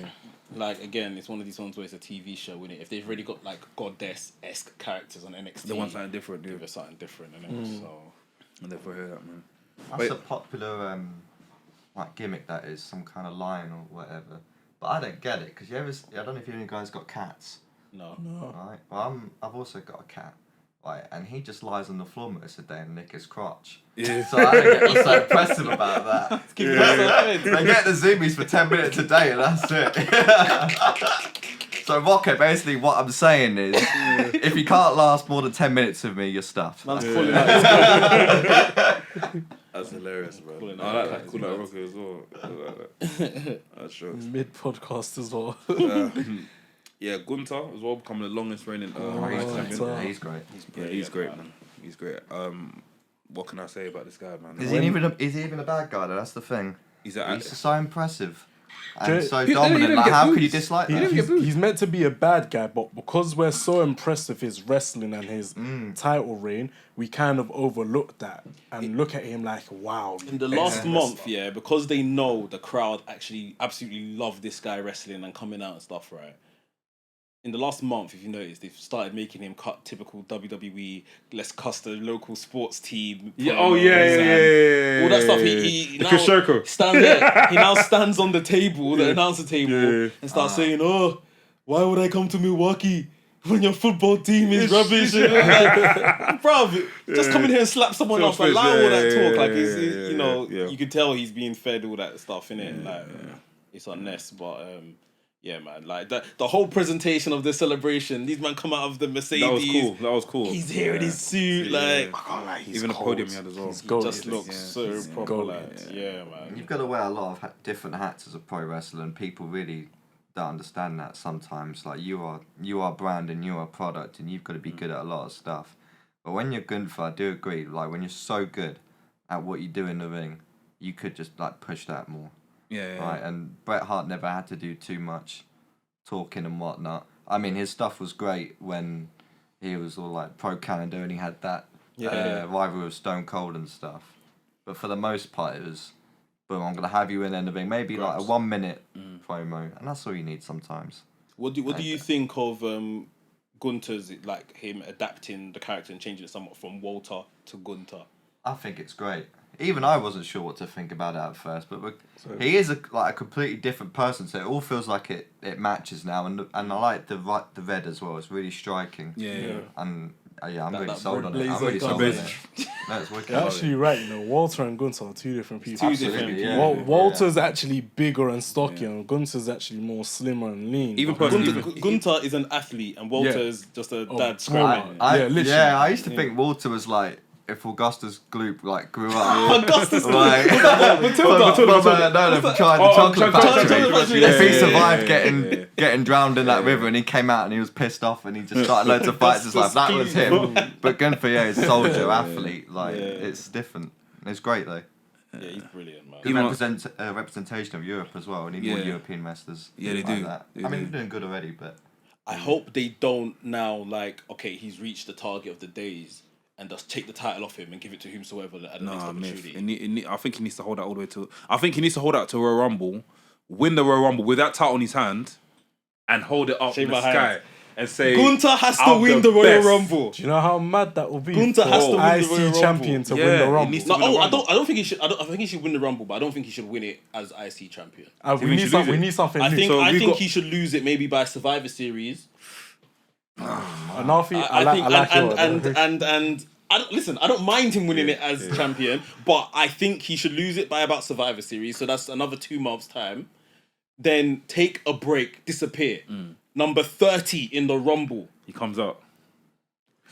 Like again, it's one of these ones where it's a TV show, isn't it? If they've already got like goddess-esque characters on NXT, they want something different, give it something different, innit? So I never heard that, man. That's a popular like gimmick, that is some kind of lion or whatever. But I don't get it because I don't know if you guys got cats. No. Right. Well, I've also got a cat. Right, and he just lies on the floor most of the day and nick his crotch. Yeah. So I don't get what's so impressive about that. They get the zoomies for 10 minutes a day and that's it. So Rocco, basically what I'm saying is, if you can't last more than 10 mintes with me, you're stuffed. Man's pulling out his That's hilarious, bro. Pulling I out like that. Cool like Rocco as well. I like that. That's true. Mid podcast as well. Yeah, Gunther as well, becoming the longest reigning Gunther. He's great. He's great, man. He's great. What can I say about this guy, man? Is he even a bad guy though? That's the thing. He's so impressive and so he dominant. didn't Like, get how booed. could you dislike that? He's meant to be a bad guy, but because we're so impressed with his wrestling and his title reign, we kind of overlook that and look at him like, wow. In the last month, because they know the crowd actually absolutely love this guy wrestling and coming out and stuff, right? In the last month, if you notice, they've started making him cut typical WWE, let's cuss the local sports team. Yeah, All that stuff. He now Chris Jericho. He now stands on the table, the announcer table, and starts saying, "Oh, why would I come to Milwaukee when your football team is rubbish?" Bruv, just come in here and slap someone off, allow all that talk. Like, you can tell he's being fed all that stuff, innit? Like, it's on Ness, but. Yeah, man. Like the whole presentation of the celebration, these men come out of the Mercedes. That was cool. He's here in his suit, like even the podium he had as well. He's he gold. just looks so proper. Yeah, man. You've got to wear a lot of different hats as a pro wrestler, and people really don't understand that sometimes. Like you are brand and you are product, and you've got to be good at a lot of stuff. But when you're Gunther, I do agree. Like when you're so good at what you do in the ring, you could just like push that more. Yeah. Right, and Bret Hart never had to do too much talking and whatnot. I mean, his stuff was great when he was all like pro Canada and he had that rivalry with Stone Cold and stuff. But for the most part, it was, boom, I'm gonna have you in anything. Maybe like a 1 minute promo, and that's all you need sometimes. What do you think of Gunter's like him adapting the character and changing it somewhat from Walter to Gunter? I think it's great. Even I wasn't sure what to think about it at first, but he is a completely different person, so it all feels like it matches now, and I like the red as well. It's really striking. Yeah. And I'm really that sold on it. blazer I'm really sold on blazer. it. No, it's wicked. You're actually right, you know. Gunter and Gunter are two different people. Two different Absolutely, people. yeah. Walter's actually bigger and stockier, and Gunter's actually more slimmer and lean. Even But personally, Gunter is an athlete and Walter Yeah. is just a Oh, dad small. screaming. Literally. I used to think Walter was like if Augustus Gloop like grew up. Augustus Like, Matilda. from trying the chocolate factory. Yeah, If he yeah, survived yeah. getting drowned in that river and he came out and he was pissed off and he just started loads of fights, it's like that was him. But Gunther, is soldier, athlete, like it's different. It's great though. Yeah, he's brilliant, man. Good representation of Europe as well. We need more Yeah. European wrestlers. Yeah, they like do. That. They I mean, do. they're doing good already, but I hope they don't now like, okay, he's reached the target of the days and just take the title off him and give it to whomsoever at the next Nah, opportunity. I think he needs to hold that all the way to. I think he needs to hold out to Royal Rumble, win the Royal Rumble with that title in his hand, and hold it up Shake in the my hand. sky and say, Gunter has to "I'm win the Royal best." Rumble. do you know how mad that would be? Gunter has to win the IC Royal Rumble. champion to Yeah, win the he Rumble. needs to No, win the Rumble. I don't think he should. I think he should win the Rumble, but I don't think he should win it as IC champion. We need something I new. think So I we've think got- he should lose it maybe by Survivor Series. Anafi, I I think like and I don't, listen, I don't mind him winning it as champion, but I think he should lose it by about Survivor Series. So that's another 2 months' time. Then take a break, disappear. Number 30 in the Rumble. He comes out.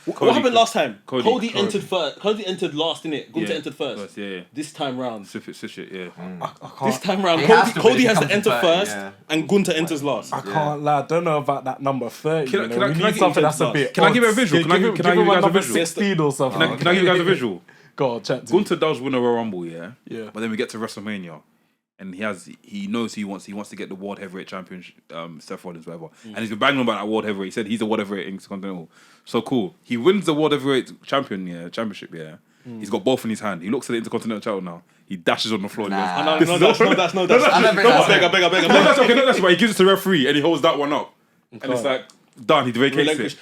What happened last time? Cody. Entered first. Cody entered last, innit? Gunter Yeah, entered first. Yeah. This time round. Switch it. Yeah. This time round, He has to Cody win. has He to comes enter to 30, first, yeah. and Gunter enters last. I can't lie. I don't know about that number 30. Can I- you know? can I- We can I need give something you- that's a bit. Can I give you a odds. visual? Can I give give you him guys a number visual? 16 or something? Can I give you guys a visual? Go on, chat to Gunter does win a Royal Rumble, yeah. Yeah. But then we get to WrestleMania, and he knows he wants to get the World Heavyweight Championship, Seth Rollins, whatever. And he's been banging on about that World Heavyweight. He said he's a World Heavyweight Intercontinental. So cool. He wins the World Heavyweight Championship, yeah. He's got both in his hand. He looks at the Intercontinental title now. He dashes on the floor. Nah. And he goes, That's I don't think that's no, that's okay. No, that's why he gives it to the referee and he holds that one up, and it's like done. He vacates Relinquish. it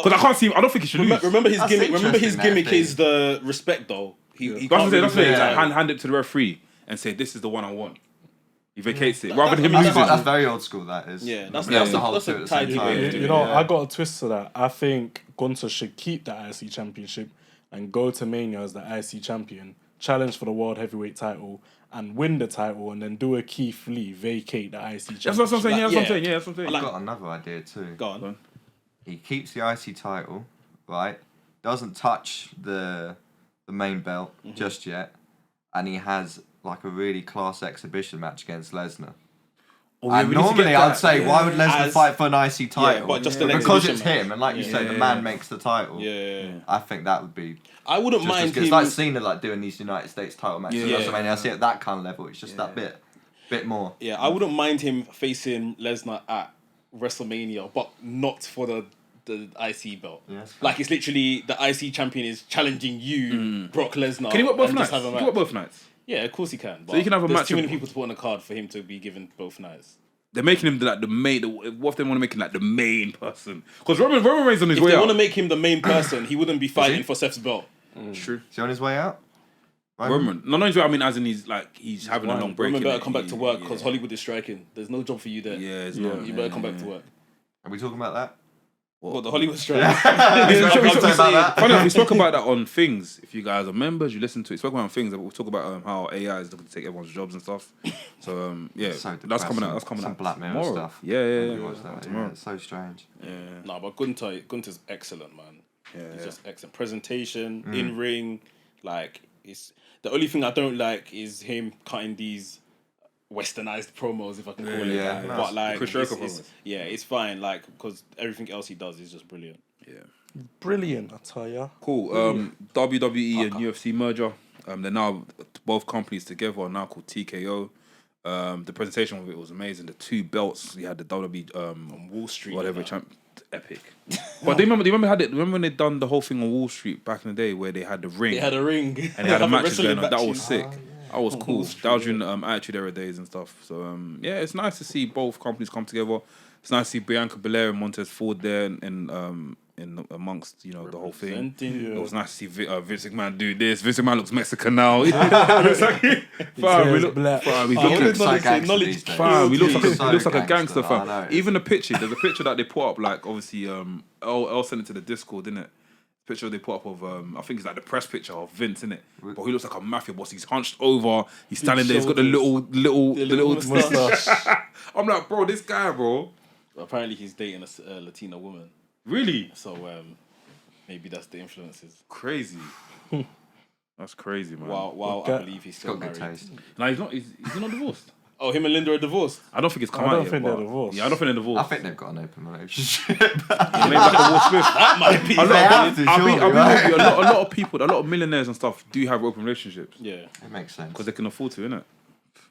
because I can't see him. I don't think he should lose. Remember his That's gimmick. Remember his interesting, gimmick that is the respect though. He That's can't what I'm saying. That's what I'm really saying. say- Like, hand it to the referee and say, "This is the one I want." He vacates it rather than him That's, losing. that's very old school. That is. Yeah, that's That's the the whole that's two a at the same tidy time. way of doing You it. know, Yeah. I got a twist to that. I think Gunter should keep the IC championship and go to Mania as the IC champion, challenge for the World Heavyweight title, and win the title, and then do a Keith Lee, vacate the IC championship. That's what I'm saying. Yeah, that's what I'm Yeah. saying. Yeah, that's what I'm saying. I've got another idea too. Go on. He keeps the IC title, right? Doesn't touch the main belt just yet, and he has like a really class exhibition match against Lesnar. Oh, yeah, And we need to normally get I'd that. say, why would Lesnar As- fight for an IC title? but just an because exhibition it's match. him, and like you Yeah. said, the man makes the title. Yeah. I think that would be I wouldn't just as mind good. him. It's like Cena like doing these United States title matches. Yeah. Yeah. WrestleMania. I see it at that kind of level. It's just that bit more. Yeah, I wouldn't mind him facing Lesnar at WrestleMania, but not for the IC belt. Yes. Like it's literally the IC champion is challenging you, Brock Lesnar. Can he work both and nights? just have a He can work match. both nights. Yeah, of course he can. But you can have a there's match too many of- people to put on the card for him to be given both nights. They're making him like the main. What if they want to make him like the main person? Because Roman Reigns on his If way they out. want to make him the main person, he wouldn't be fighting for Seth's belt. True. Is he on his way out? Roman. No, not I mean as in he's like he's having a long break. Roman better innit? come back to He- work because Hollywood is striking. There's no job for you there. Yeah, it's not. You better come back to work. Are we talking about that? What, the Hollywood strike? We I'm spoke saying about that. funny enough, we spoke about that on Things. If you guys are members, you listen to it. We spoke about it on Things. We talk about how AI is looking to take everyone's jobs and stuff. So yeah, So that's coming out. depressing. That's coming Some out Black Mirror tomorrow. stuff. Yeah, yeah, When yeah. we watch that, Tomorrow. it's so strange. Nah, but Gunter's excellent, man. He's yeah. just excellent. Presentation, in ring, like it's the only thing I don't like is him cutting these westernized promos, if I can call it Yeah. that. Nice. But like, Chris Jericho it's, promos. yeah, it's fine. Like because everything else he does is just brilliant. Yeah. Brilliant, I tell ya. Cool. WWE and UFC merger. They're now both companies together are now called TKO. The presentation of it was amazing. The two belts. You had the WWE On Wall Street, whatever and that. epic. But do you remember had it? Remember when they done the whole thing on Wall Street back in the day where they had the ring They had a ring and they had a match wrestling going on. That was matches. sick. That was cool. That was during Attitude Era days and stuff. So yeah, it's nice to see both companies come together. It's nice to see Bianca Belair and Montez Ford there and in amongst the whole thing. It was nice to see Vince McMahon do this. Vince McMahon looks Mexican now. He looks like he looks like a gangster, fam. Even the picture, there's a picture that they put up, like obviously L sent it to the Discord, didn't it? Picture they put up of I think it's like the press picture of Vince, innit? But he looks like a mafia boss. He's hunched over. He's standing there. He's got the little mustache. I'm like, bro, this guy, bro. Apparently, he's dating a Latina woman. Really? So maybe that's the influences. Crazy. That's crazy, man. While I believe he's still got good married. taste. No, he's not. Is he not divorced? Oh, him and Linda are divorced. I don't think it's come I out don't yet. think but- they're divorced. Yeah, I don't think they're I divorced. think they've got an open relationship. Maybe like a Will Smith. That might be. I'll be with you. A lot of people, a lot of millionaires and stuff do have open relationships Yeah. It makes sense. because they can afford to, innit?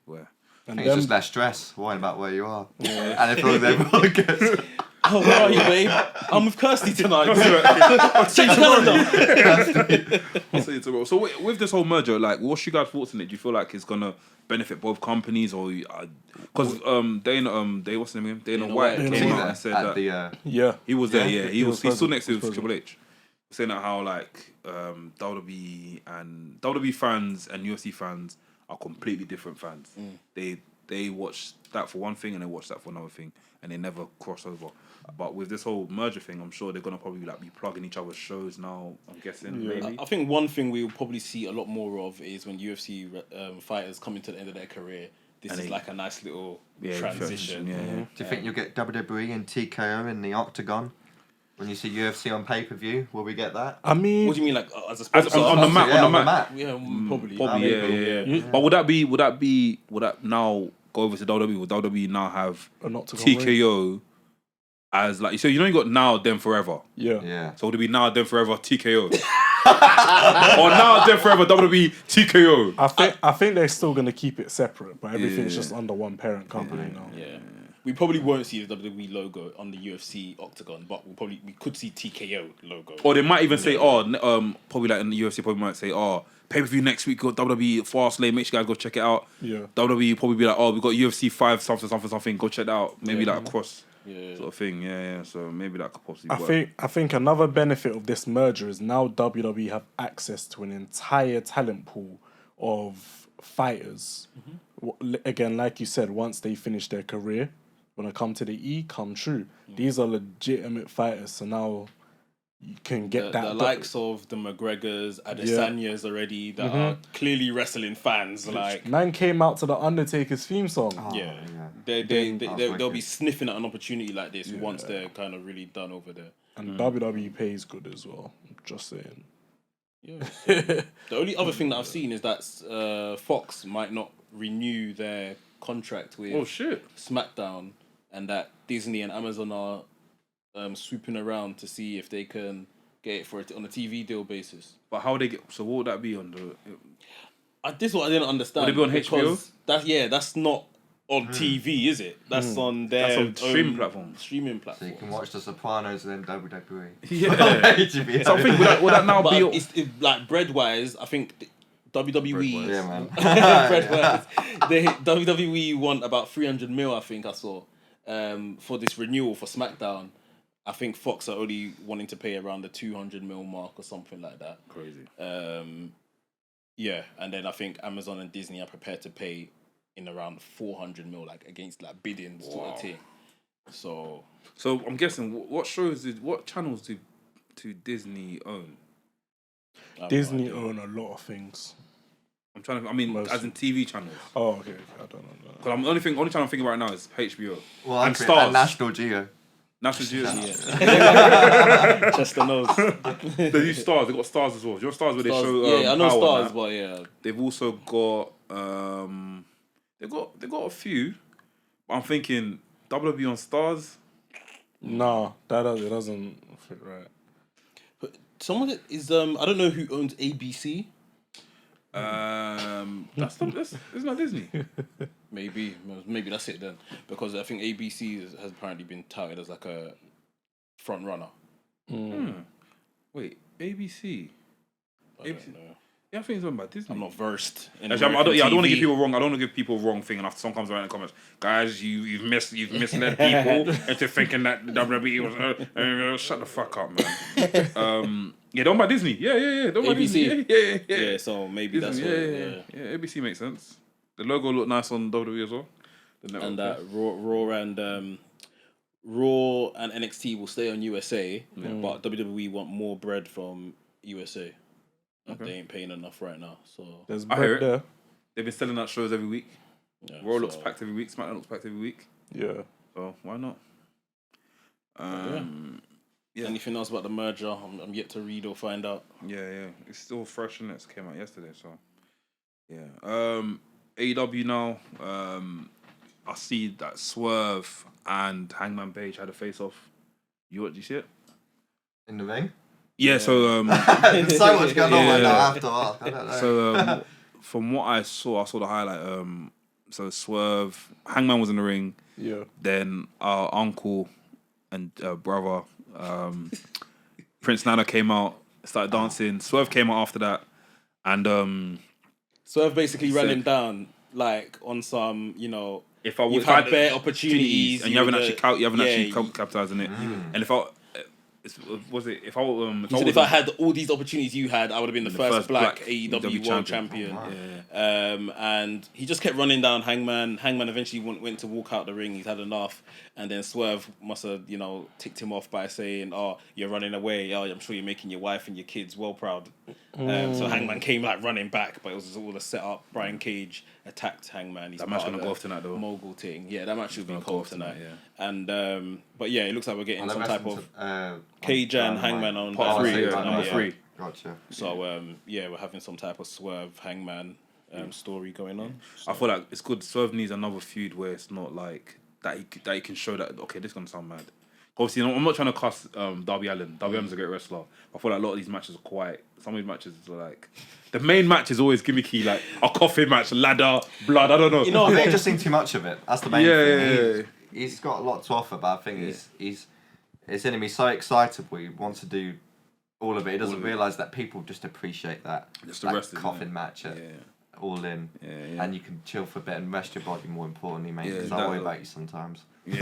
Where? I think it's just less stress, worrying about where you are. And if everyone gets... Oh, where are you, babe? I'm with Kirsty tonight. Check the calendar. I'll see you tomorrow. So with this whole merger, like, what's your guys' thoughts on it? Do you feel like it's gonna benefit both companies, or because Dana, what's his name again? Dana White White. came out and said that he was there. Yeah, he's still next to Triple H, saying that how like WWE and WWE fans and UFC fans are completely different fans. They watch that for one thing and they watch that for another thing, and they never cross over. But with this whole merger thing, I'm sure they're gonna probably like be plugging each other's shows now. I'm guessing. Maybe. I think one thing we'll probably see a lot more of is when UFC fighters come into the end of their career. This is like a nice little transition. Yeah. Do you think you'll get WWE and TKO in the Octagon? When you see UFC on pay-per-view, will we get that? I mean, What do you mean, like as a sponsor? on the map? Yeah, On the map. Yeah, probably. Yeah. But would that now go over to WWE? Would WWE now have an Octagon ring. TKO as like so? You know you got now then forever. Yeah. So would it be now then forever TKO? Or now then forever WWE TKO? I think they're still gonna keep it separate, but everything's just under one parent company now. Yeah. We probably won't see the WWE logo on the UFC Octagon, but we could see TKO logo. Or they might even say, probably like in the UFC, probably might say, pay per view next week, got WWE Fastlane, make sure you guys go check it out. Yeah. WWE probably be like, we got UFC 5 something, go check it out. Maybe like a cross sort of thing. Yeah. So maybe that could possibly work. I think another benefit of this merger is now WWE have access to an entire talent pool of fighters. Again, like you said, once they finish their career, when I come to the E, come true. These are legitimate fighters, so now you can get the likes of the McGregors, Adesanyas already that are clearly wrestling fans. Like man came out to the Undertaker's theme song. They'll be sniffing at an opportunity like this once they're kind of really done over there. And WWE pays good as well. Just saying. Yeah. The only other thing that I've seen is that Fox might not renew their contract with Smackdown, and that Disney and Amazon are swooping around to see if they can get it for it on a TV deal basis. But how would they get? So what would that be on the? This is what I didn't understand. Would it be on HBO? That's not on TV, is it? That's on their That's on streaming platform. Streaming So platform. you can watch The Sopranos and then WWE. Yeah. So I think would that now be? It's like bread wise, I think WWE. Yeah, man. Bread-wise. WWE want about 300 mil. I think I saw for this renewal for SmackDown. I think Fox are only wanting to pay around the 200 mil mark or something like that. Crazy. Yeah, and then I think Amazon and Disney are prepared to pay in around 400 mil, like against like bidding sort of thing. So I'm guessing what channels do Disney own? Disney own a lot of things. I'm trying to. As in TV channels. Oh, okay. I don't know. Because I'm only channel I'm thinking right now is HBO and Stars. And National Geo. National Geo. Chester knows. They do Stars. They got Stars as well. Do you know Stars where they show? I know Power Stars, and but yeah, they've also got. They got a few. But I'm thinking WWE on Stars. No, it doesn't fit right. But someone is I don't know who owns ABC. That's it's not Disney. Maybe that's it then, because I think ABC has apparently been touted as like a front runner. Wait, ABC. I don't know. Yeah, I think it's owned by Disney. I'm not versed in Actually, I don't American want to TV. give people wrong. I don't want to give people wrong thing, and after someone comes around in the comments, guys, you've misled people into thinking that WWE was. Shut the fuck up, man. Yeah, don't by Disney. Yeah. Don't by ABC. Disney. Yeah. So maybe Disney, that's what. yeah. ABC makes sense. The logo looked nice on WWE as well. And that Raw and NXT will stay on USA, but WWE want more bread from USA. They ain't paying enough right now, so There's I hear bread it. there. They've been selling out shows every week. yeah, Raw looks packed every week. Smackdown looks packed every week. Yeah. So why not? Yeah. Anything else about the merger? I'm yet to read or find out. Yeah. It's still fresh and it came out yesterday, so yeah. AEW now. I see that Swerve and Hangman Page had a face off. Do you see it? In the ring. Yeah. So There's so much going on right now. I have to ask. I don't know. So from what I saw the highlight. So Swerve, Hangman was in the ring. Yeah. Then our uncle and brother, Prince Nana came out, started dancing. Swerve came out after that, and Swerve basically ran said- him down like on some, if I you've if I had bare opportunities and you haven't actually you- capitalized on it, and if I was it if I He said if I had all these opportunities you had, I would have been the first black AEW AEW world champion. And he just kept running down Hangman. Hangman eventually went to walk out the ring. He's had enough. And then Swerve must have, ticked him off by saying, "Oh, you're running away. Oh, I'm sure you're making your wife and your kids well proud." So Hangman came running back, but it was all a setup. Brian Cage attacked Hangman. He's That match part gonna of go the off tonight, though. Mogul thing. Yeah, that match will be gonna go cold off tonight. tonight, And but yeah, it looks like we're getting some type of of Cage and Hangman on Part three. three, tonight, number yeah. 3. Gotcha. So we're having some type of Swerve Hangman story going on. I feel like it's good. Swerve needs another feud where it's not like that. He can show that. Okay, this is gonna sound mad. Obviously, I'm not trying to cuss Darby Allin. Darby Allin's a great wrestler. I feel like a lot of these matches are quite. Some of these matches are like. The main match is always gimmicky, like a coffin match, ladder, blood. I don't know. I think he's just seen too much of it. That's the main thing. Yeah. He's got a lot to offer, but I think he's his enemy's so excitable. He wants to do all of it. He doesn't realise that people just appreciate that. Just the that rest of it, coffin match at All In. Yeah. And you can chill for a bit and rest your body more importantly, mate. Yeah, Because I worry about you sometimes. Yeah,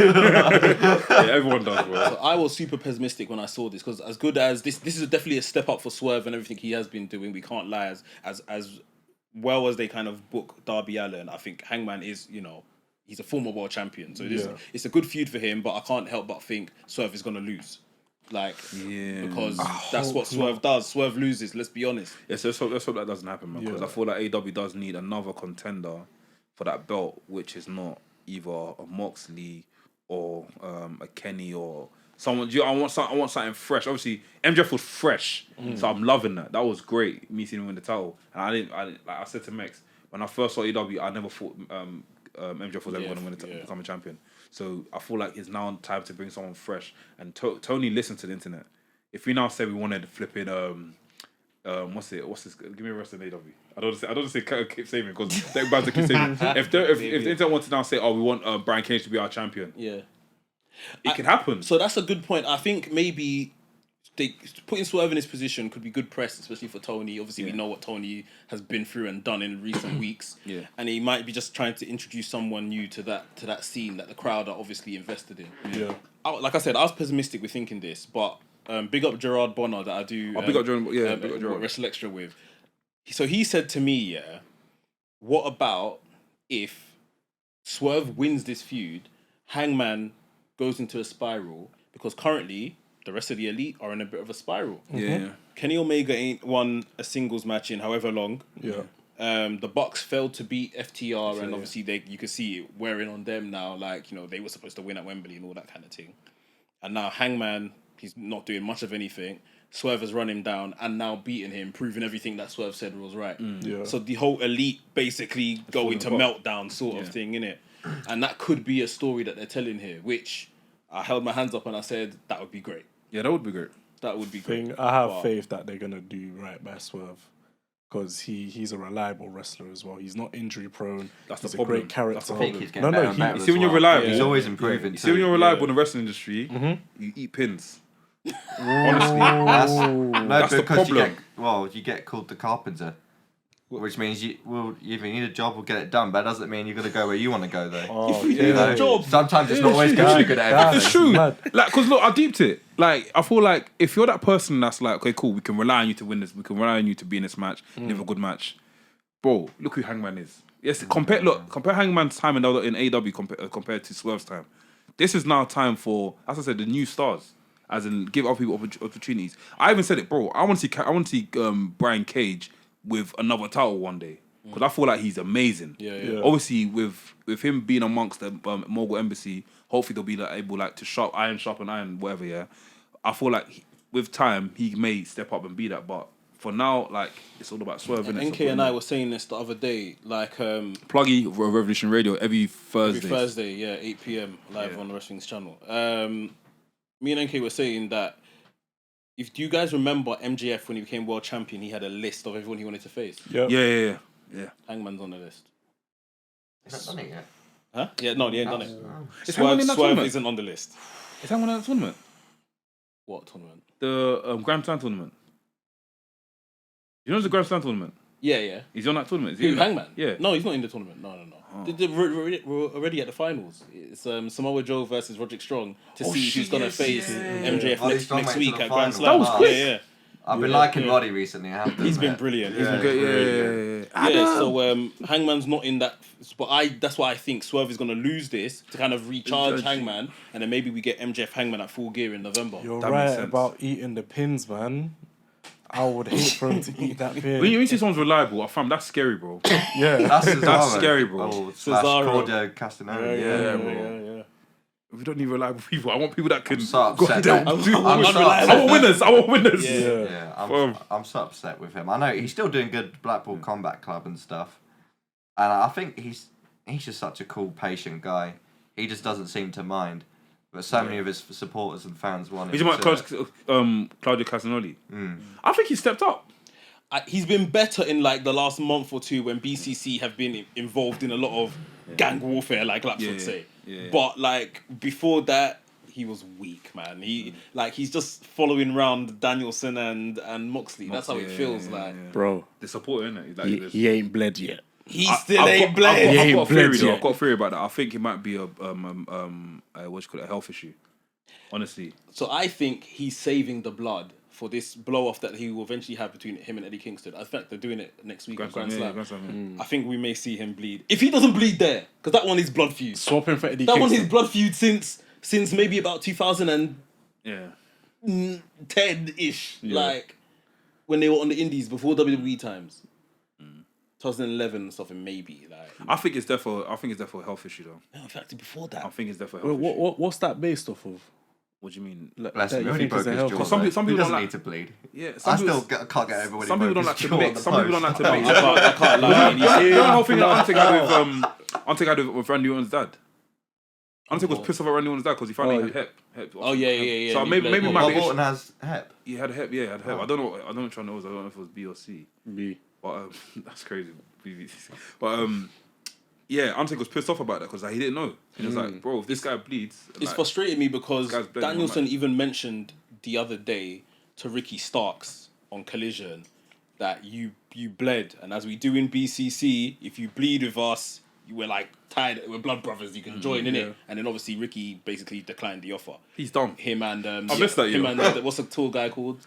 everyone does, bro. So I was super pessimistic when I saw this because as good as this is definitely a step up for Swerve and everything he has been doing. We can't lie, as well as they kind of book Darby Allin. I think Hangman is, he's a former world champion, so it's a good feud for him. But I can't help but think Swerve is gonna lose, because that's what Swerve does. Swerve loses. Let's be honest. Yeah, so let's hope that doesn't happen, man. Because I feel like AEW does need another contender for that belt, which is not either a Moxley or a Kenny or someone. I want something fresh. Obviously, MJF was fresh, so I'm loving that. That was great. Me seeing him win the title, and I didn't. Like I said to Mex when I first saw AEW, I never thought MJF was ever going to win become a champion. So I feel like it's now time to bring someone fresh. And Tony listened to the internet. If we now say we wanted flipping what's this? Give me a rest in AEW. I don't say keep saving because they're about to keep saving. If the internet wants to now say, we want Brian Cage to be our champion, it can happen. So that's a good point. I think maybe putting Swerve in his position could be good press, especially for Tony. Obviously, we know what Tony has been through and done in recent weeks. Yeah. And he might be just trying to introduce someone new to that scene that the crowd are obviously invested in. Yeah. Like I said, I was pessimistic with thinking this, but big up Gerard Bonner that I do. Big up Gerard. Yeah, big up Gerard. Wrestle Extra with. So he said to me, what about if Swerve wins this feud, Hangman goes into a spiral, because currently the rest of the Elite are in a bit of a spiral. Yeah. Kenny Omega ain't won a singles match in however long. Yeah. The Bucks failed to beat FTR, and obviously you could see it wearing on them now. Like, they were supposed to win at Wembley and all that kind of thing. And now Hangman, he's not doing much of anything. Swerve has run him down and now beating him, proving everything that Swerve said was right. Yeah. So the whole Elite basically go into meltdown sort of thing, innit? And that could be a story that they're telling here, which I held my hands up and I said, that would be great. Yeah, that would be great. That would be great. I have faith that they're gonna do right by Swerve, because he's a reliable wrestler as well. He's not injury prone. That's he's the a problem. great character. That's the I think he's getting better and better. You as see when you're well. reliable, He's always improving. You see when you're reliable in the wrestling industry, you eat pins. Honestly, No, that's the because problem. you get called the carpenter. Which means if you need a job, we'll get it done. But that doesn't mean you're going to go where you want to go, though. Oh, If you need a job, Sometimes it's not always good to be good at everything. it's true. mad. Like, because look, I deeped it. Like, I feel like if you're that person that's like, okay, cool, we can rely on you to win this. We can rely on you to be in this match, live a good match. Bro, look who Hangman is. Yes, compare Hangman's time in AEW compared to Swerve's time. This is now time for, as I said, the new stars. As in, give other people opportunities. I even said it, bro. I want to see Brian Cage with another title one day because I feel like he's amazing. Yeah. Obviously, with him being amongst the Mogul Embassy, hopefully they'll be able to sharpen iron, whatever. Yeah, I feel like with time he may step up and be that. But for now, like it's all about Swerve. NK and I were saying this the other day, like Pluggy Revolution Radio every Thursday. Every Thursday, 8 p.m. live on the Wrestling's channel. Me and NK were saying that if you guys remember MJF when he became world champion, he had a list of everyone he wanted to face. Yep. Yeah. Hangman's on the list. He's not done it yet. Huh? Yeah, no, he ain't done it. Is Hangman in that Swerve tournament? isn't on the list. Is Hangman in that tournament? What tournament? The Grand Slam tournament. You know the Grand Slam tournament? Yeah. He's on that tournament. Is he Who, in that? Hangman? Yeah. No, he's not in the tournament. No. We're already at the finals. It's Samoa Joe versus Roderick Strong to see who's going to face MJF Roddy Strong next went to week the at Grand finals. Slam. That was quick. Yeah. I've been liking Roddy recently. I have to He's been admit. brilliant. Yeah, Yeah. So Hangman's not in that, but that's why I think Swerve is going to lose this to kind of recharge Hangman, and then maybe we get MJF Hangman at Full Gear in November. You're That makes right sense. about eating the pins, man. I would hate for him to eat that pin. When you see someone's reliable, fam, that's scary, bro. Yeah. That's Cesaro. scary, bro. Oh, Cesaro. Claudio Castagnoli. Yeah, bro. We don't need reliable people. I want people that can so go upset. down. I'm I so want winners. Yeah. Yeah, I'm so upset with him. I know he's still doing good Blackpool Combat Club and stuff, and I think he's just such a cool, patient guy. He just doesn't seem to mind. But so many of his supporters and fans want him. He's about Claudio Castagnoli. I think he stepped up. He's been better in like the last month or two when BCC have been involved in a lot of gang warfare, like Laps would say. Yeah. But like before that, he was weak, man. He's just following around Danielson and Moxley. That's how it feels like. Bro, The support, innit? Like, he ain't bled yet. He still ain't bled. I've got a theory bled though. yet. I've got a theory about that. I think it might be a a health issue. Honestly, So I think he's saving the blood for this blow off that he will eventually have between him and Eddie Kingston. In fact, they're doing it next week at Grand Slam. I think we may see him bleed. If he doesn't bleed there, because that one is blood feud. Swapping for Eddie That one Kingston. is blood feud since maybe about 2010-ish. Yeah. Like when they were on the indies before WWE times. 2011 or something, maybe. Like I think it's definitely a health issue though. in fact, before that. I think it's definitely a Wait, health issue. what's that based off of? What do you mean? Bless that him. you He think broke is a his health- jaw. Because some people he don't doesn't like- need to bleed. Yeah, I still can't get over when some he people broke don't like his to jaw on make. the Some people don't like post. to make. I can't lie. You know the whole thing that Undertaker had with Randy Orton's dad. Undertaker was pissed off at Randy Orton's dad because he found he had hep. Oh yeah. So And he maybe bled. my Bob issue. Orton has hep. He had hep. Yeah, he had hep. I don't know which one it was. I don't know if it was B or C. B. But that's crazy. But yeah, Undertaker was pissed off about that because he didn't know. He was like, bro, if this guy bleeds, It's like, frustrated me because guy's bleeding on Danielson my even mentioned the other day to Ricky Starks on Collision that you bled, and as we do in BCC, if you bleed with us, we're like tied, we're blood brothers. You can join in it, and then obviously Ricky basically declined the offer. he's dumb. Him and I missed that, him yo. and what's the tall guy called?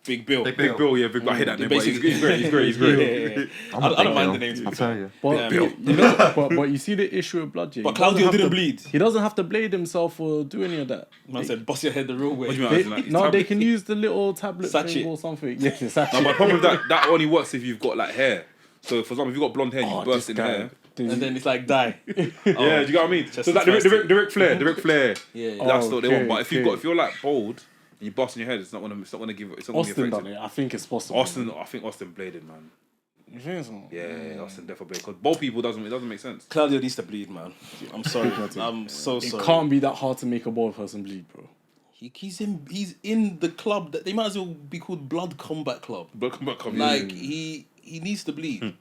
Big Bill. Big Big Bill, yeah, Big Bill. I hate that name, but he's Basically- great. He's great. Yeah. I don't mind the name. I'll tell you. But, Yeah. you know, but you see the issue with blood, yeah. But He doesn't Claudio have didn't to- bleed. He doesn't have to blade himself or do any of that. Man said, "Bust your head the real way." What do you mean? They, As in, like, his no, they tablet? can use the little tablet Sachet. thing or something. Yeah, the sachet. No, but the problem with that only works if you've got like hair. So, for example, if you've got blonde hair, you burst in hair. And then it's like die. Yeah, do you get what I mean? Just So like the Ric Flair, Yeah. that's what they want. Okay, But if you're like bald and you bust in your head, it's not gonna give. It's not gonna Austin give done it. I think it's possible. I think Austin bladed, man. You think so? Yeah, Austin definitely bladed. Because bald people doesn't make sense. Claudio needs to bleed, man. I'm sorry. I'm so It sorry. can't be that hard to make a bald person bleed, bro. He's in the club that they might as well be called Blood Combat Club. But come Like he needs to bleed.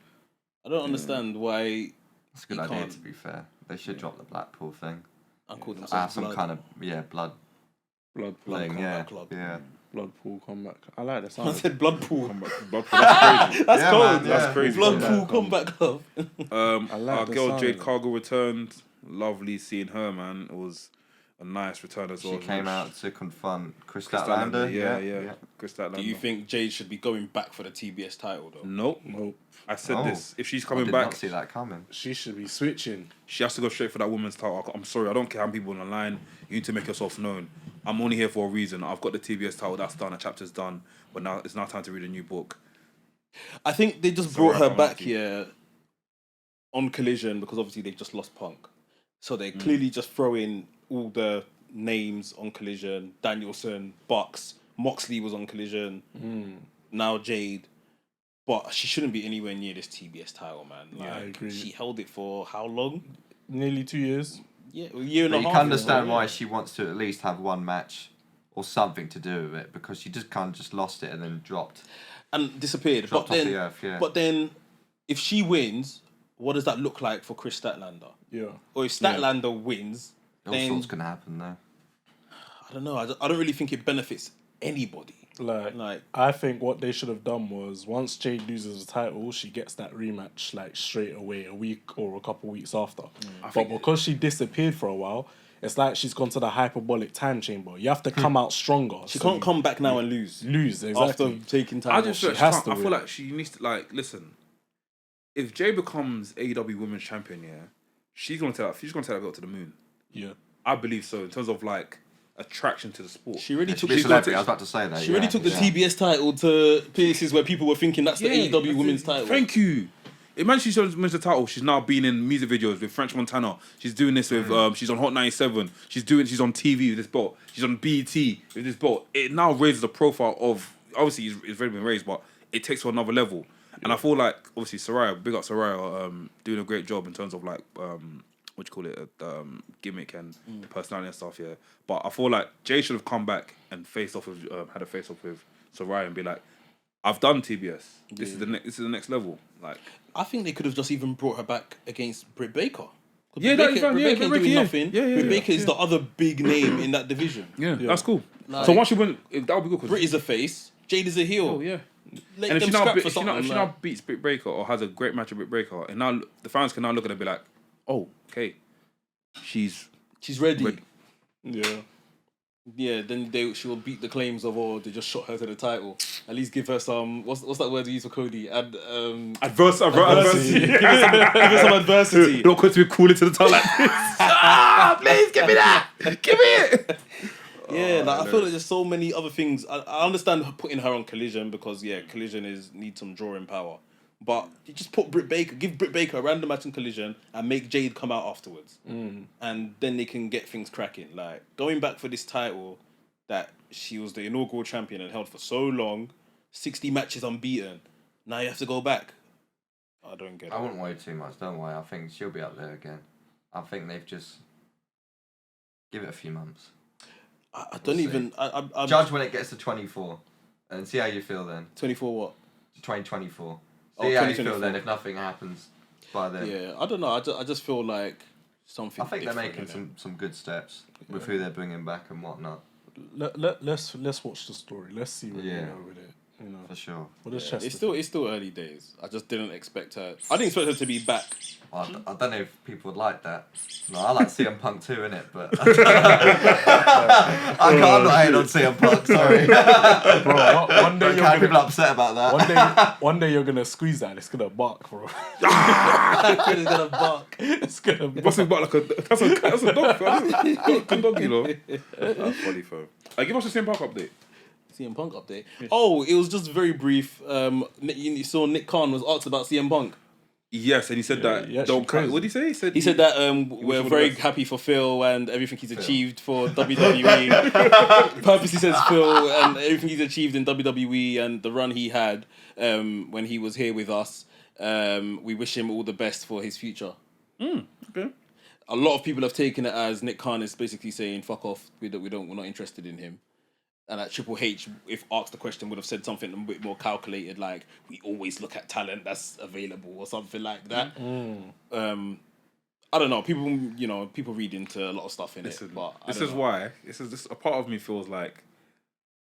I don't understand why That's a good He idea, can't. to be fair. They should drop the Blackpool thing. I called Have themselves some Blood. kind of, blood Blood. thing, Combat yeah. Club. Yeah. Bloodpool comeback. I like the I sound. said Bloodpool. Bloodpool, that's crazy. That's Yeah, cold. man, yeah. That's crazy. Bloodpool comeback love. I like Our the girl sound. Jade Cargill returned. Lovely seeing her, man. It was a nice return as She well. came out to confront Chris Chris Statlander. Statlander, yeah. Chris Statlander. Do you think Jade should be going back for the TBS title though? Nope. Nope. I said Oh. this. If she's I coming did back, not see that coming. She should be switching. she has to go straight for that women's title. I'm sorry, I don't care how many people on the line. You need to make yourself known. I'm only here for a reason. I've got the TBS title. That's done. The chapter's done. But now it's now time to read a new book. I think they just Sorry, brought her I'm back lucky. here on Collision because obviously they've just lost Punk. So they're clearly just throwing all the names on Collision. Danielson, Bucks, Moxley was on Collision. Now Jade. But she shouldn't be anywhere near this TBS title, man. Yeah, I agree. She held it for how long? Nearly 2 years. Yeah, a year and But a you half. can understand yeah. why she wants to at least have one match or something to do with it, because she just kind of just lost it and then dropped And disappeared. off But then, the earth. Yeah. but then, if she wins, what does that look like for Chris Statlander? Yeah. Or if Statlander wins, All then sorts can happen there. I don't know. I don't really think it benefits anybody. Like, I think what they should have done was once Jade loses the title, she gets that rematch like straight away, a week or a couple weeks after. But because she disappeared for a while, it's like she's gone to the hyperbolic time chamber. You have to come out stronger. She can't come back now and lose. Exactly. After taking time I off. just she feel has like to I feel win. like she needs to listen. If Jay becomes AEW Women's Champion, yeah, she's gonna take that belt to the moon. Yeah. I believe so in terms of like attraction to the sport. She already She's took a the celebrity. I was about to say that. She already took the TBS title to places where people were thinking that's the AEW Women's title. Thank you. Imagine she wins the title. She's now been in music videos with French Montana. She's doing this with. She's on Hot 97. She's on TV with this belt. She's on BET with this belt. It now raises the profile of. Obviously, it's already been raised, but it takes to another level. And I feel like obviously Saraya, big up Saraya, doing a great job in terms of like what you call it, gimmick and personality and stuff. Yeah, but I feel like Jay should have come back and faced off with had a face off with Saraya and be like, I've done TBS. This is the next level. Like, I think they could have just even brought her back against Britt Baker. Yeah, Britt that'd Baker, be fine. Yeah, Britt Baker Britt ain't Baker, doing yeah. nothing. Yeah, Britt Baker is the other big name in that division. yeah, that's cool. Like- So once she went, that would be good. Britt is a face. Jade is a heel. Oh yeah. Let And if them she now, scrap if for she something. now, if she like- now beats Britt Baker or has a great match with Britt Baker, and now the fans can now look at her and be like, oh, okay, she's ready. ready. Yeah. Yeah, then she will beat the claims of they just shot her to the title. At least give her some what's that word we use for Cody? Adversity. give her some adversity. Don't come to be cool into the top like this. Please give me that. Give me it. Yeah, I feel like there's so many other things. I understand putting her on Collision because Collision needs some drawing power. But you just give Britt Baker a random match in Collision and make Jade come out afterwards. And then they can get things cracking. Like, going back for this title that she was the inaugural champion and held for so long, 60 matches unbeaten. Now you have to go back. I don't get it. I wouldn't worry too much, don't worry. I think she'll be up there again. I think they've just... Give it a few months. I don't see. even... I'm Judge when it gets to 24 and see how you feel then. 24 what? 2024. Oh, See how you feel 2024. then if nothing happens by then. Yeah, I don't know. I just feel like something I think they're different making in it. some good steps with who they're bringing back and whatnot, Let's watch the story. Let's see where Yeah. they go with it. You know. for sure. What does Yeah, Chester it's still early days. I just didn't expect her. I didn't expect her to be back. I don't know if people would like that. No, I like CM Punk too, innit? But I'm not hating on CM Punk, sorry. Bro, one day Don't you're get people gonna, upset about that. one day you're gonna squeeze that and it's gonna bark, bro. It's gonna bark. It's gonna bark. What's it about like that's a dog, fam. Good dog, you know. That's funny, fam. Give us the same park update. CM Punk update. Oh, it was just very brief. You saw Nick Khan was asked about CM Punk. Yes, and he said that. yeah, Don't crazy. cut. What did he say? He said that wish we're all the very best. happy for Phil and everything he's achieved for WWE. Purposely says Phil and everything he's achieved in WWE and the run he had when he was here with us. We wish him all the best for his future. Okay. A lot of people have taken it as Nick Khan is basically saying, "Fuck off, we're not interested in him." And that Triple H, if asked the question, would have said something a bit more calculated, like we always look at talent that's available or something like that. I don't know. People read into a lot of stuff in it. But This is why a part of me feels like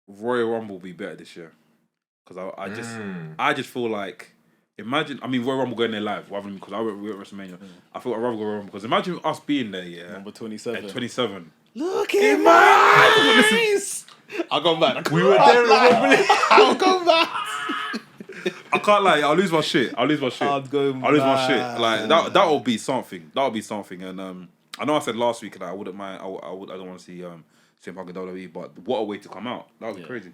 Royal Rumble will be better this year because I just feel like imagine Royal Rumble going there live rather than because we're at WrestleMania. I feel I'd rather go Royal Rumble because imagine us being there, Number 27. at 27. Look at my eyes. I'll go back. We were there. I'll go back. I can't lie, I'll lose my shit. I'll go I'll lose my shit. Like that will be something. That'll be something. And I know I said last week that I wouldn't mind. I don't want to see CM Punk and WWE, but what a way to come out. That would be crazy.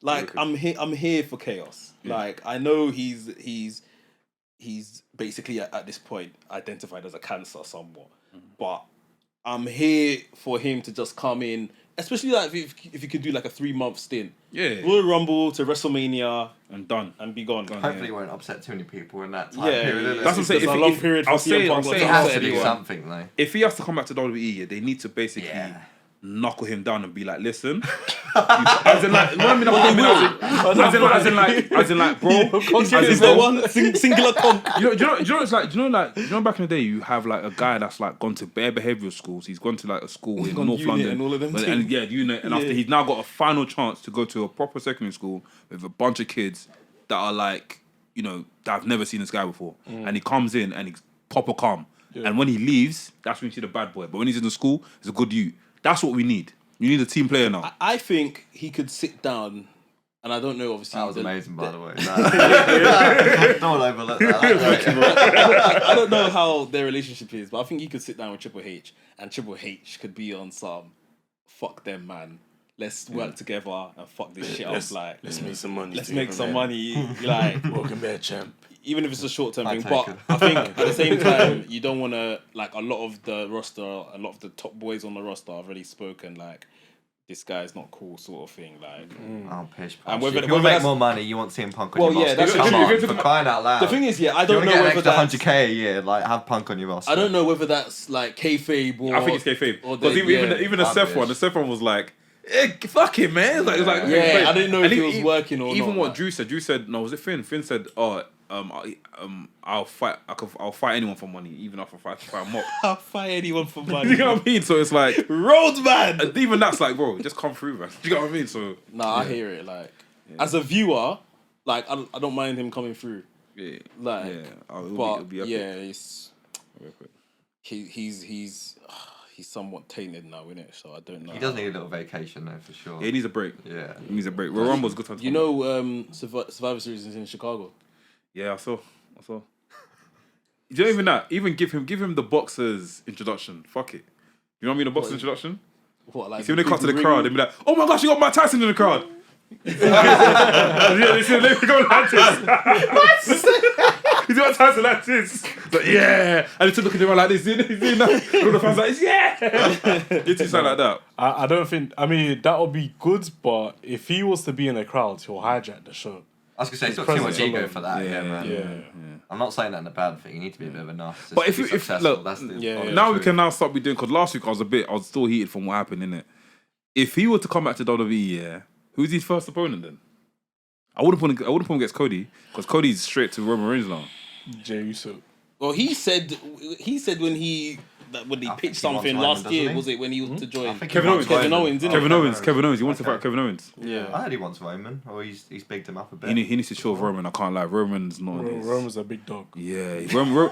Like I'm here for chaos. Yeah. Like I know he's basically at this point identified as a cancer somewhat, but I'm here for him to just come in, especially like if you could do like a 3-month stint. Yeah. Royal Rumble to WrestleMania and done and be gone. Hopefully, it won't upset too many people in that time period. That's what I'm saying. It's a long period. I'll say he has to do something though. If he has to come back to WWE, they need to basically knuckle him down and be like, listen, as in like, bro, one singular conk. Do you know it's like, back in the day, you have like a guy that's like gone to bare behavioural schools. He's gone to like a school in North London, and all of them and after he's now got a final chance to go to a proper secondary school with a bunch of kids that are like, that have never seen this guy before, and he comes in and he's proper calm, and when he leaves, that's when you see the bad boy. But when he's in the school, he's a good youth. That's what we need. You need a team player now. I think he could sit down, and I don't know, obviously. That was amazing, by the way. Don't overlook that. I don't know how their relationship is, but I think he could sit down with Triple H, and Triple H could be on some, fuck them, man. Let's work together and fuck this shit up. Like, let's make some money. Let's make some money. Like, welcome back, champ. Even if it's a short-term thing, but I think at the same time, you don't want to, like, a lot of the roster, a lot of the top boys on the roster have already spoken, like, this guy's not cool, sort of thing, like. Oh, pish. And if you want to make more money, you want CM Punk on your roster. That's Come on, for crying out loud. The thing is, I don't know whether whether that's that's 100k a year, like have Punk on your roster. I don't know whether that's like kayfabe or. I think it's kayfabe because even the Seth one was like, fuck him, man. It was like I didn't know if it was working or even not. what Drew said, no, was it Finn? Finn said, I'll fight anyone for money, even if I fight a mob. I'll fight anyone for money. You know what I mean? So it's like Roadman. Even that's like, bro, just come through, man. You know what I mean? So I hear it. Like as a viewer, like I don't mind him coming through. Yeah, like it'll be it's he's somewhat tainted now, innit? So I don't know. He does need a little vacation though, for sure. Yeah, he needs a break. Yeah, he needs a break. Royal Rumble's a good time. You know, Survivor Series is in Chicago. Yeah, I saw. You don't even that. Even give him the boxer's introduction. Fuck it. You know what I mean? The boxer's introduction. What, like you see when they cut to the crowd, they be like, "Oh my gosh, you got Mike Tyson in the crowd." They see they go like this. He's got Tyson like this. Like, yeah, and he took looking around like this. He's doing that. All the fans like, yeah. It's just like that. I don't think. I mean, that would be good, but if he was to be in the crowd, he'll hijack the show. I was gonna say, he's got too much ego for that. Yeah, man. Yeah. I'm not saying that in a bad thing. You need to be a bit of a narcissist. But if successful, that's now we can now start be doing, because last week I was still heated from what happened, innit? If he were to come back to WWE, who's his first opponent then? I wouldn't put him against Cody, because Cody's straight to Roman Reigns now. Jey Uso. Well, he said when he pitched something last year, was it when he was to join Kevin Owens? Kevin Owens. He wants to fight Kevin Owens. Yeah, I heard he wants Roman, or he's bigged him up a bit. He needs to show Roman. I can't lie, Roman's not. Roman's a big dog. Yeah, Roman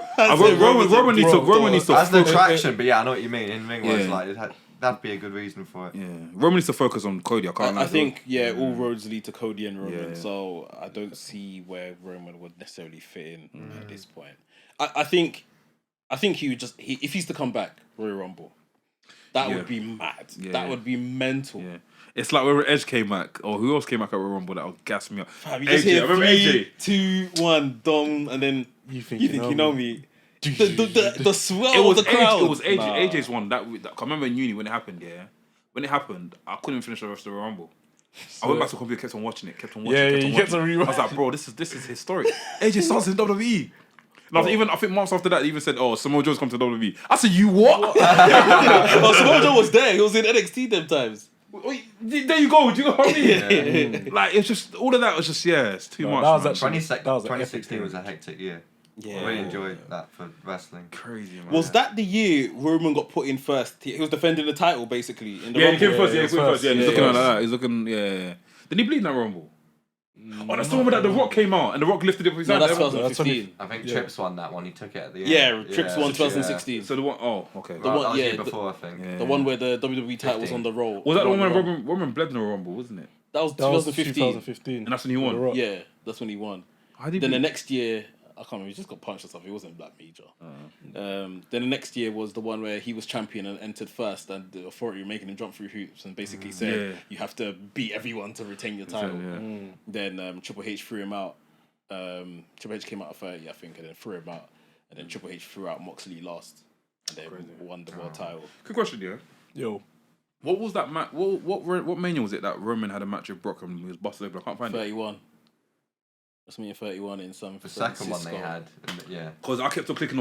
needs to. That's no traction, but yeah, I know what you mean. In ring wise, like that'd be a good reason for it. Yeah, Roman needs to focus on Cody. I can't lie. I think all roads lead to Cody and Roman, so I don't see where Roman would necessarily fit in at this point. I think he would just if he's to come back Royal Rumble, that would be mad. Yeah. That would be mental. Yeah. It's like when Edge came back, or who else came back at Royal Rumble that would gas me up. You just hear 3, 2, 1, dom, and then you think you know me. The swell of the crowd. It was AJ's one. That I remember in uni when it happened. Yeah, when it happened, I couldn't finish the rest of the Royal Rumble. I went back to the computer, kept on watching it. I was like, bro, this is historic. AJ starts in WWE. And I think months after that, he even said, "Oh, Samoa Joe's come to WWE." I said, "You what?" Samoa Joe was there. He was in NXT them times. There you go. Do you know what I mean? Like it's just all of that was just it's too much. That was 2016 was a hectic year. I really enjoyed that for wrestling. Crazy, man. Was that the year Roman got put in first? He was defending the title basically in the Yeah, he Rumble. came first. Yeah, he came first. Yeah, he's looking yeah. like that. He's looking. Yeah. Did he bleed in that Rumble? Oh, that's the one where the Rock came out and the Rock lifted it for his No, hand. that's 2015. I think Trips won that one. He took it at the end. Yeah, Trips won 2016. So the one, oh, okay. Right, one- that was yeah, the year before, I think. Yeah. The one where the WWE title was on the roll. Was that the one when Roman? Roman bled in the Rumble, wasn't it? That was That was 2015. 2015. And that's when he won. Yeah, that's when he won. How did he Then the bleed? next year, I can't remember, he just got punched or something. It wasn't Black Major. Then the next year was the one where he was champion and entered first, and the Authority were making him jump through hoops and basically said, you have to beat everyone to retain your title. Then Triple H threw him out. Triple H came out at 30, I think, and then threw him out. And then Triple H threw out Moxley last, and then won the world title. Quick question, yeah. Yo, What was that match? What Mania was it that Roman had a match with Brock and he was busted open? I can't find it. 31. That's me 31 in San The Francisco. second one they had, yeah. Because I kept on clicking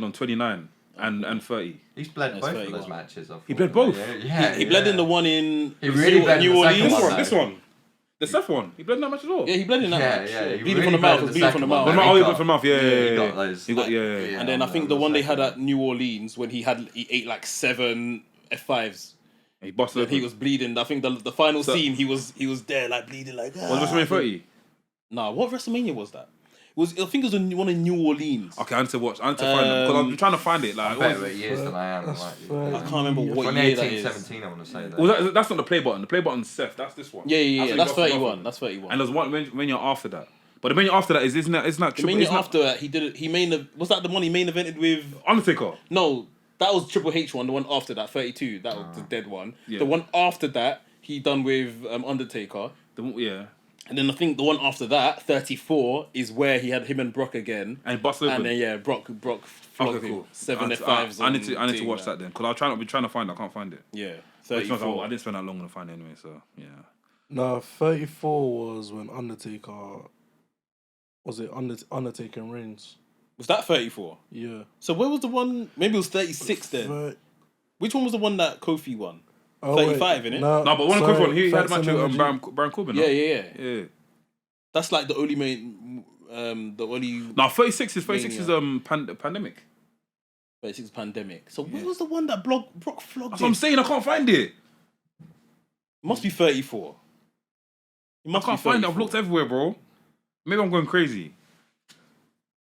on 29 and 30. He's bled That's both of 31. those matches. I He thought. bled both? Yeah, He bled in the one in He really bled in New the second Orleans. one, though. This one. The Seth one. He bled in that match as well. Yeah, he bled in that Yeah, match. yeah, he Bleeding really from the bled mouth. in Was the bleeding from the second mouth. one. Oh, He he got- got from mouth. Yeah, he yeah, got yeah. those. He got yeah. And then I think the one they had at New Orleans when he ate like 7 F5s. He busted And open. he was bleeding. I think the final scene he was there like bleeding like. Was it WrestleMania 30? Nah, what WrestleMania was that? I think it was one in New Orleans. Okay, I need to watch. I need to find it because I'm trying to find it. Like, I'm better at years than I am. Like, I can't remember what year that is. 2017, I want to say that. well, that's not the play button. The play button's Seth. That's this one. Yeah. That's when he 31. busted That's 31. And there's one when you're after that. But the mania after that isn't that the Triple Mania isn't that after that, he did it. He was that the one he main evented with? Undertaker. No, that was Triple H one. The one after that, 32. That was the dead one. Yeah. The one after that, he done with Undertaker. Yeah. And then I think the one after that, 34, is where he had him and Brock again. And he busted open. And then Brock flogged Okay, him. cool. 7 I F5s. I need to watch that then because I'll be trying to find it. I can't find it. Yeah, But it's not- 34. I didn't spend that long to find it anyway. So yeah. no, 34 was when Undertaker. Was it Undertaker and Reigns? Was that 34? Yeah. So where was the one? Maybe it was 36 then. Thir- Which one was the one that Kofi won? oh, 35, wait, innit? No, but one of sorry, Kofi he had a Facts match and with Energy. Baron Corbin. Yeah. Yeah. That's like the only main, the only No, 36 is Mania. pandemic. 36 pandemic. So where was the one that Brock flogged That's him? what I'm saying. I can't find it. Must be 34. It I must can't be find it. 34. I've looked everywhere, bro. Maybe I'm going crazy.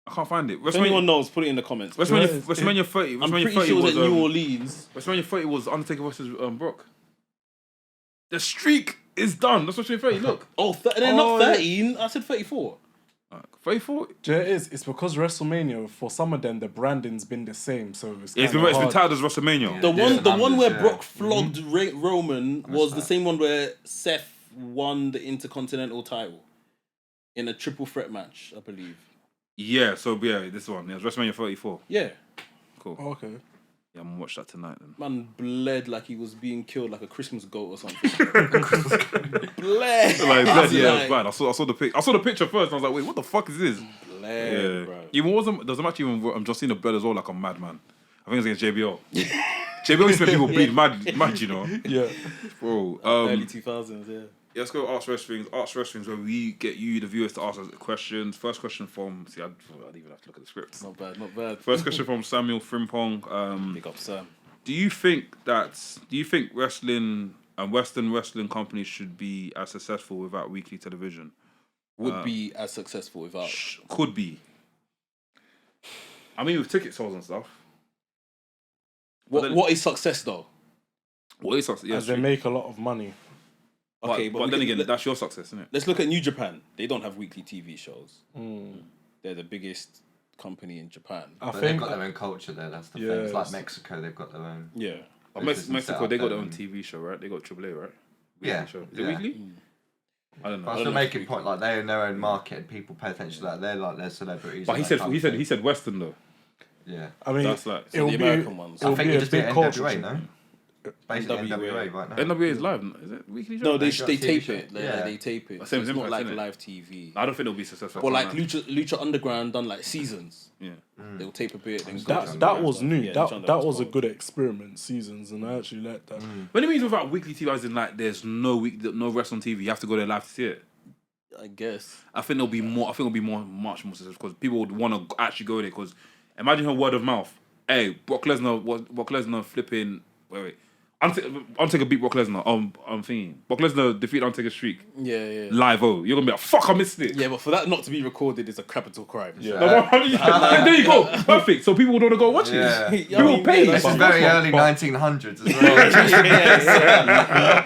I can't find it. If anyone knows, put it in the comments. WrestleMania 30. I'm WrestleMania pretty 30 sure it was was at New Orleans. WrestleMania 30 was Undertaker versus Brock. The streak is done. That's WrestleMania 30. Look. And then not 13. I said 34. 34. Do you know what it is? It's because WrestleMania, for some of them, the branding's been the same. So it's It's kinda been hard. titled as WrestleMania. The Yeah, one where yeah. Brock flogged Roman was the that. same one where Seth won the Intercontinental title in a triple threat match, I believe. Yeah, so yeah, this one. Yeah, it's WrestleMania 34. Yeah. Cool. Oh, okay. Yeah, I'm gonna watch that tonight then. Man bled like he was being killed like a Christmas goat or something. bled. Like, I was yeah, it like, was bad. I saw the pic. I saw the picture first, and I was like, wait, what the fuck is this? bled, Yeah. bro. Even wasn't there's a match even I'm just seeing the blood as well like a madman. I think it's against JBL. JBL used to make people bleed mad, you know. Yeah. Bro. Early 2000s, yeah. Yeah, let's go Ask Wrestlings. Ask Wrestlings, where we get you, the viewers, to ask us questions. First question from... See, I didn't even have to look at the script. Not bad, not bad. First question from Samuel Frimpong. Big up, Sam. Do you think wrestling and Western wrestling companies should be as successful without weekly television? Would be as successful without. Could be. I mean, with ticket sales and stuff. What is success though? What is success? Yeah, As they make a lot of money. Okay, but then again, that's your success, isn't it? let's look at New Japan. They don't have weekly TV shows. They're the biggest company in Japan. I But they've think got their own culture there. That's the Yeah, thing. It's like it's- Mexico. They've got their own. Yeah. But This isn't set Mexico, up they got there their own and- TV show, right? They got AAA, right? Yeah, Weekly show. Is it yeah. weekly? I don't know. But I still make it point like they own their own market and people pay attention to that. They're like their celebrities. But and he that said kind of thing. he said Western though. Yeah. I mean, That's like- it'll the be, American ones. it'll I think be it a just be big culture. NWA, change. no? Basically NWA right now. NWA is live, is it weekly show? No, they got a they TV tape show. it. Yeah. They tape it. Same It's as not Impact, like innit? live TV. I don't think it'll be successful. But like now. Lucha Underground done like seasons. Yeah. They'll tape a bit. Then go to That was new. Yeah, Lucha that Underground's was a cool. good experiment, seasons, and I actually liked that. When it means without weekly TV, as in like there's no no rest on TV, you have to go there live to see it. I guess. I think there'll be more. I think it'll be much more successful because people would want to actually go there. Because imagine her word of mouth. Hey, Brock Lesnar flipping. Wait. Undertaker beat Brock Lesnar. I'm thinking Brock Lesnar defeated Undertaker's streak. Yeah. Live. Oh, you're gonna be like, fuck, I missed it. Yeah, but for that not to be recorded is a capital crime. Yeah. There you go. Perfect. So people would want to go watch Yeah. it. People pay. This is very early 1900s as well.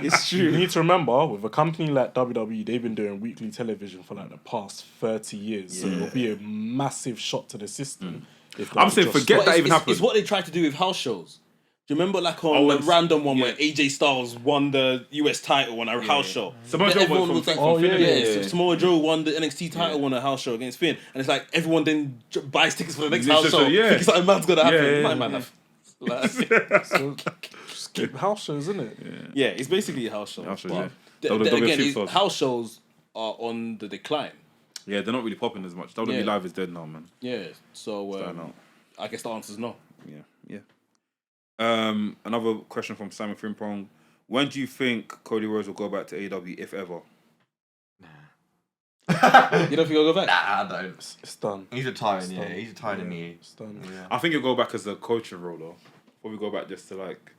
It's true. You need to remember, with a company like WWE, they've been doing weekly television for like the past 30 years. So it'll be a massive shot to the system. If I'm saying, just- forget that even happened. It's what they tried to do with house shows. Do you remember like on the random one where AJ Styles won the US title on a house show? Samoa Joe Everyone won was like, from Finn. Samoa Joe won the NXT title on a house show against Finn, and it's like everyone then buys tickets for the next house show. Thinking something mad's gonna happen. My man have. So just keep house shows, isn't it? Yeah, it's basically a house show. House shows, but yeah. Again, house shows are on the decline. Yeah, they're not really popping as much. WWE Live is dead now, man. Yeah, so I guess the answer is no. Yeah. Another question from Simon Frimpong. When do you think Cody Rhodes will go back to AEW, if ever? You don't think he'll go back? Nah, I don't. It's done. He's retiring, yeah. He's retiring in the EU. It's done. Yeah. I think he'll go back as a coaching role, though. Probably go back just to like...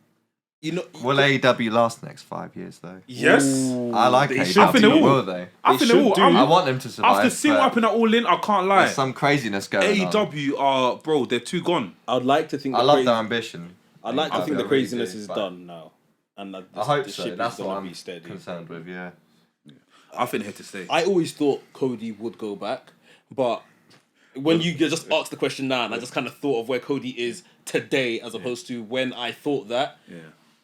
You know, Will AEW last the next 5 years, though? Yes! I like They AEW, should. I think they will. will they? I think they will. I want them to survive. After seeing what happened at All In, I can't lie. There's some craziness going on. AEW are... Bro, they're too gone. I'd like to think. I love their ambition. I'd like to think the really craziness do, is but done now, and that I hope the so. ship That's is what gonna I'm be steady. concerned with, yeah. I think they're here to stay. I always thought Cody would go back, but when you just asked the question now, and I just kind of thought of where Cody is today as opposed to when I thought that.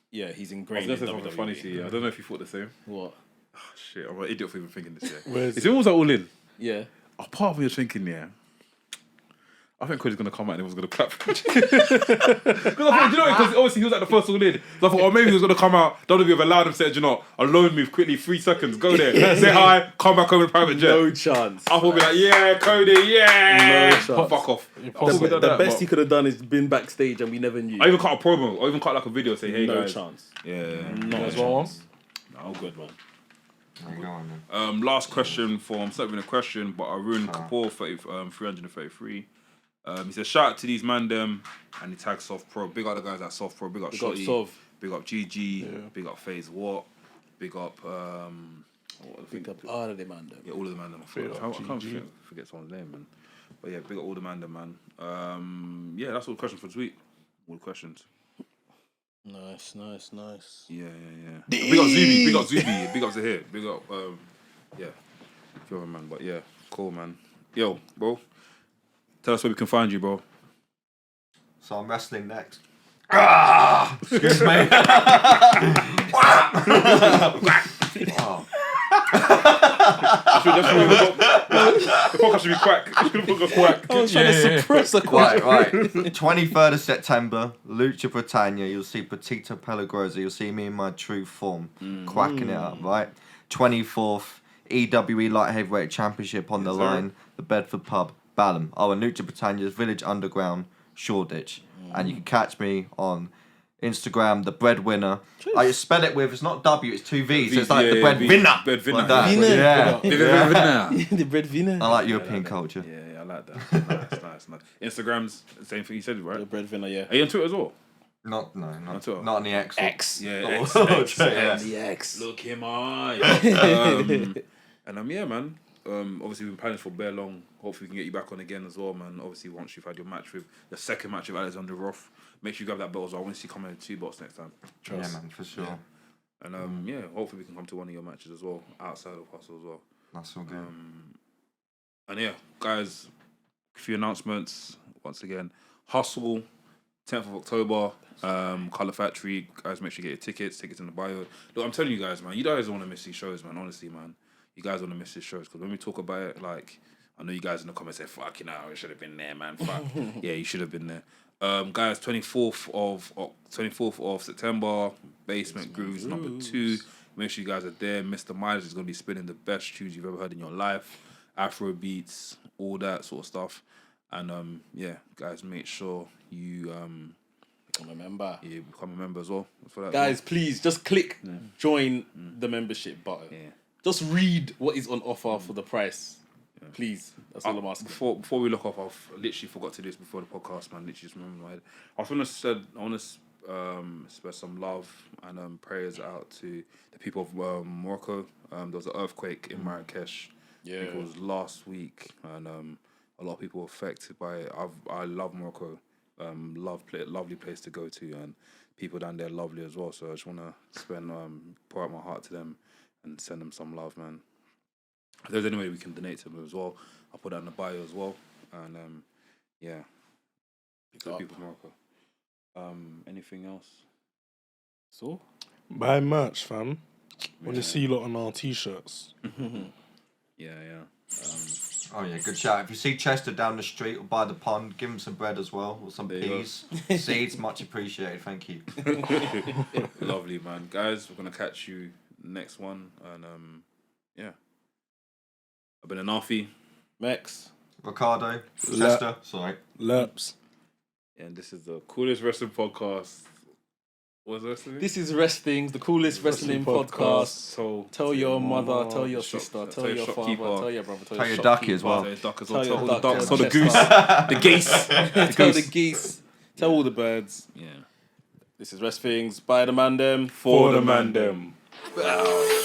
Yeah, he's I ingrained. was in going to say something WWE. funny to you. I don't know if you thought the same. What? Oh, shit, I'm an idiot for even thinking this, yeah. Where's It's almost like All In. Yeah. A part of me was thinking, yeah, I think Cody's going to come out and everyone's going to clap for him. Because I thought, you know, because obviously he was at the first All In. So I thought, oh, maybe he was going to come out, WWE have allowed him, said, you know, alone move quickly, 3 seconds, go there, say hi, come back home in private jet. No chance. I thought, be like, yeah, Cody, yeah. No chance. Fuck off. The best he could have done is been backstage and we never knew. I even cut a promo, or even cut like a video, say, hey, no guys. chance. Yeah. No There's chance. one more? No, good man. Go on, then. Last question from, it's not even a question, but Arun Kapoor, 333. He says, shout out to these Mandem, and he tags Soft Pro. Big up the guys at Soft Pro. Big up Shotty. Big up GG. Big up FaZe Watt. Big up... Big up all of them, man. Yeah, all of the Mandem. I can't forget someone's name, man. But yeah, big up all the Mandem, man. Yeah, that's all the questions for this week. All the questions. Nice. Yeah. Big up Zuby. Big up Zuby. Big up to here. Big up, yeah. A few other man. But yeah, cool, man. Yo, bro. Tell us where we can find you, bro. So I'm wrestling next. Excuse me. Oh. The podcast should be quack. I was trying to suppress a question. Right. 23rd of September, Lucha Brittania. You'll see Petito Pelagrosa. You'll see me in my true form, quacking it up, right? 24th, EWE Light Heavyweight Championship on the line, the Bedford Pub, Balham. Oh, and Lucha Britannia's Village Underground, Shoreditch. And you can catch me on Instagram, the Breadwinner. I spell it with, it's not W, it's 2 V's. So it's like the Breadwinner. Breadwinner. Like that. Yeah. The breadwinner. I like European culture. Yeah, I like that. Nice. Instagram's the same thing you said, right? The breadwinner, yeah. Are you on Twitter as well? Not Twitter. on the X. X. Yeah, X. Yeah. The X. Look him on. And yeah, man. Obviously we've been planning for bare long. Hopefully we can get you back on again as well, man. Obviously once you've had your match with the second match with Alexander Roth, make sure you grab that belt as well. I want to see you come in 2 belts next time. Yeah, man, for sure. Yeah. And hopefully we can come to one of your matches as well, outside of Hustle as well. That's all good. And yeah, guys, a few announcements once again. Hustle, 10th of October, Colour Factory. Guys, make sure you get your tickets in the bio. Look, I'm telling you guys, man, you guys don't want to miss these shows, man. Honestly, man, you guys want to miss these shows because when we talk about it, like, I know you guys in the comments say, "Fuck, you know, I should have been there, man." Fuck, yeah, you should have been there. Guys, 24th of September, Basement Grooves number 2. Make sure you guys are there. Mr. Miles is going to be spinning the best tunes you've ever heard in your life. Afro beats, all that sort of stuff. And guys, make sure you Become a member. Yeah, become a member as well. For that, Guys, please just click join the membership button. Yeah. Just read what is on offer for the price, please. That's all I'm asking. Before we look off, I've literally forgot to do this before the podcast, man. Literally just remembered in my head. I want to spread some love and prayers out to the people of Morocco. There was an earthquake in Marrakesh. Yeah, I think it was last week, and a lot of people were affected by it. I love Morocco. Lovely place to go to, and people down there lovely as well. So I just want to pour out my heart to them and send them some love, man. If there's any way we can donate to them as well, I'll put that in the bio as well. And yeah, to the people of Morocco. Anything else? So Buy merch, fam. Want to see you lot on our t-shirts. Yeah. Oh yeah, good shout. If you see Chester down the street or by the pond, give him some bread as well, or some peas, seeds, much appreciated. Thank you. Lovely, man. Guys, we're gonna catch you next one, and yeah. I've been Anafi, Mex, Ricardo, Chester, sorry. Lerps. and this is the coolest wrestling podcast. What's the rest of it? This is Wrestlings, the coolest wrestling podcast. So Tell your mother, tell your shop- sister, tell tell your your shopkeeper. father, tell your brother, Tell your ducky as well. Tell your duck as Tell well. your Tell the duck, ducks. tell Tell the Chester. goose. The geese. Tell the geese. Tell all the birds. Yeah. This is Wrestlings by the Mandem. For the Mandem. Wow.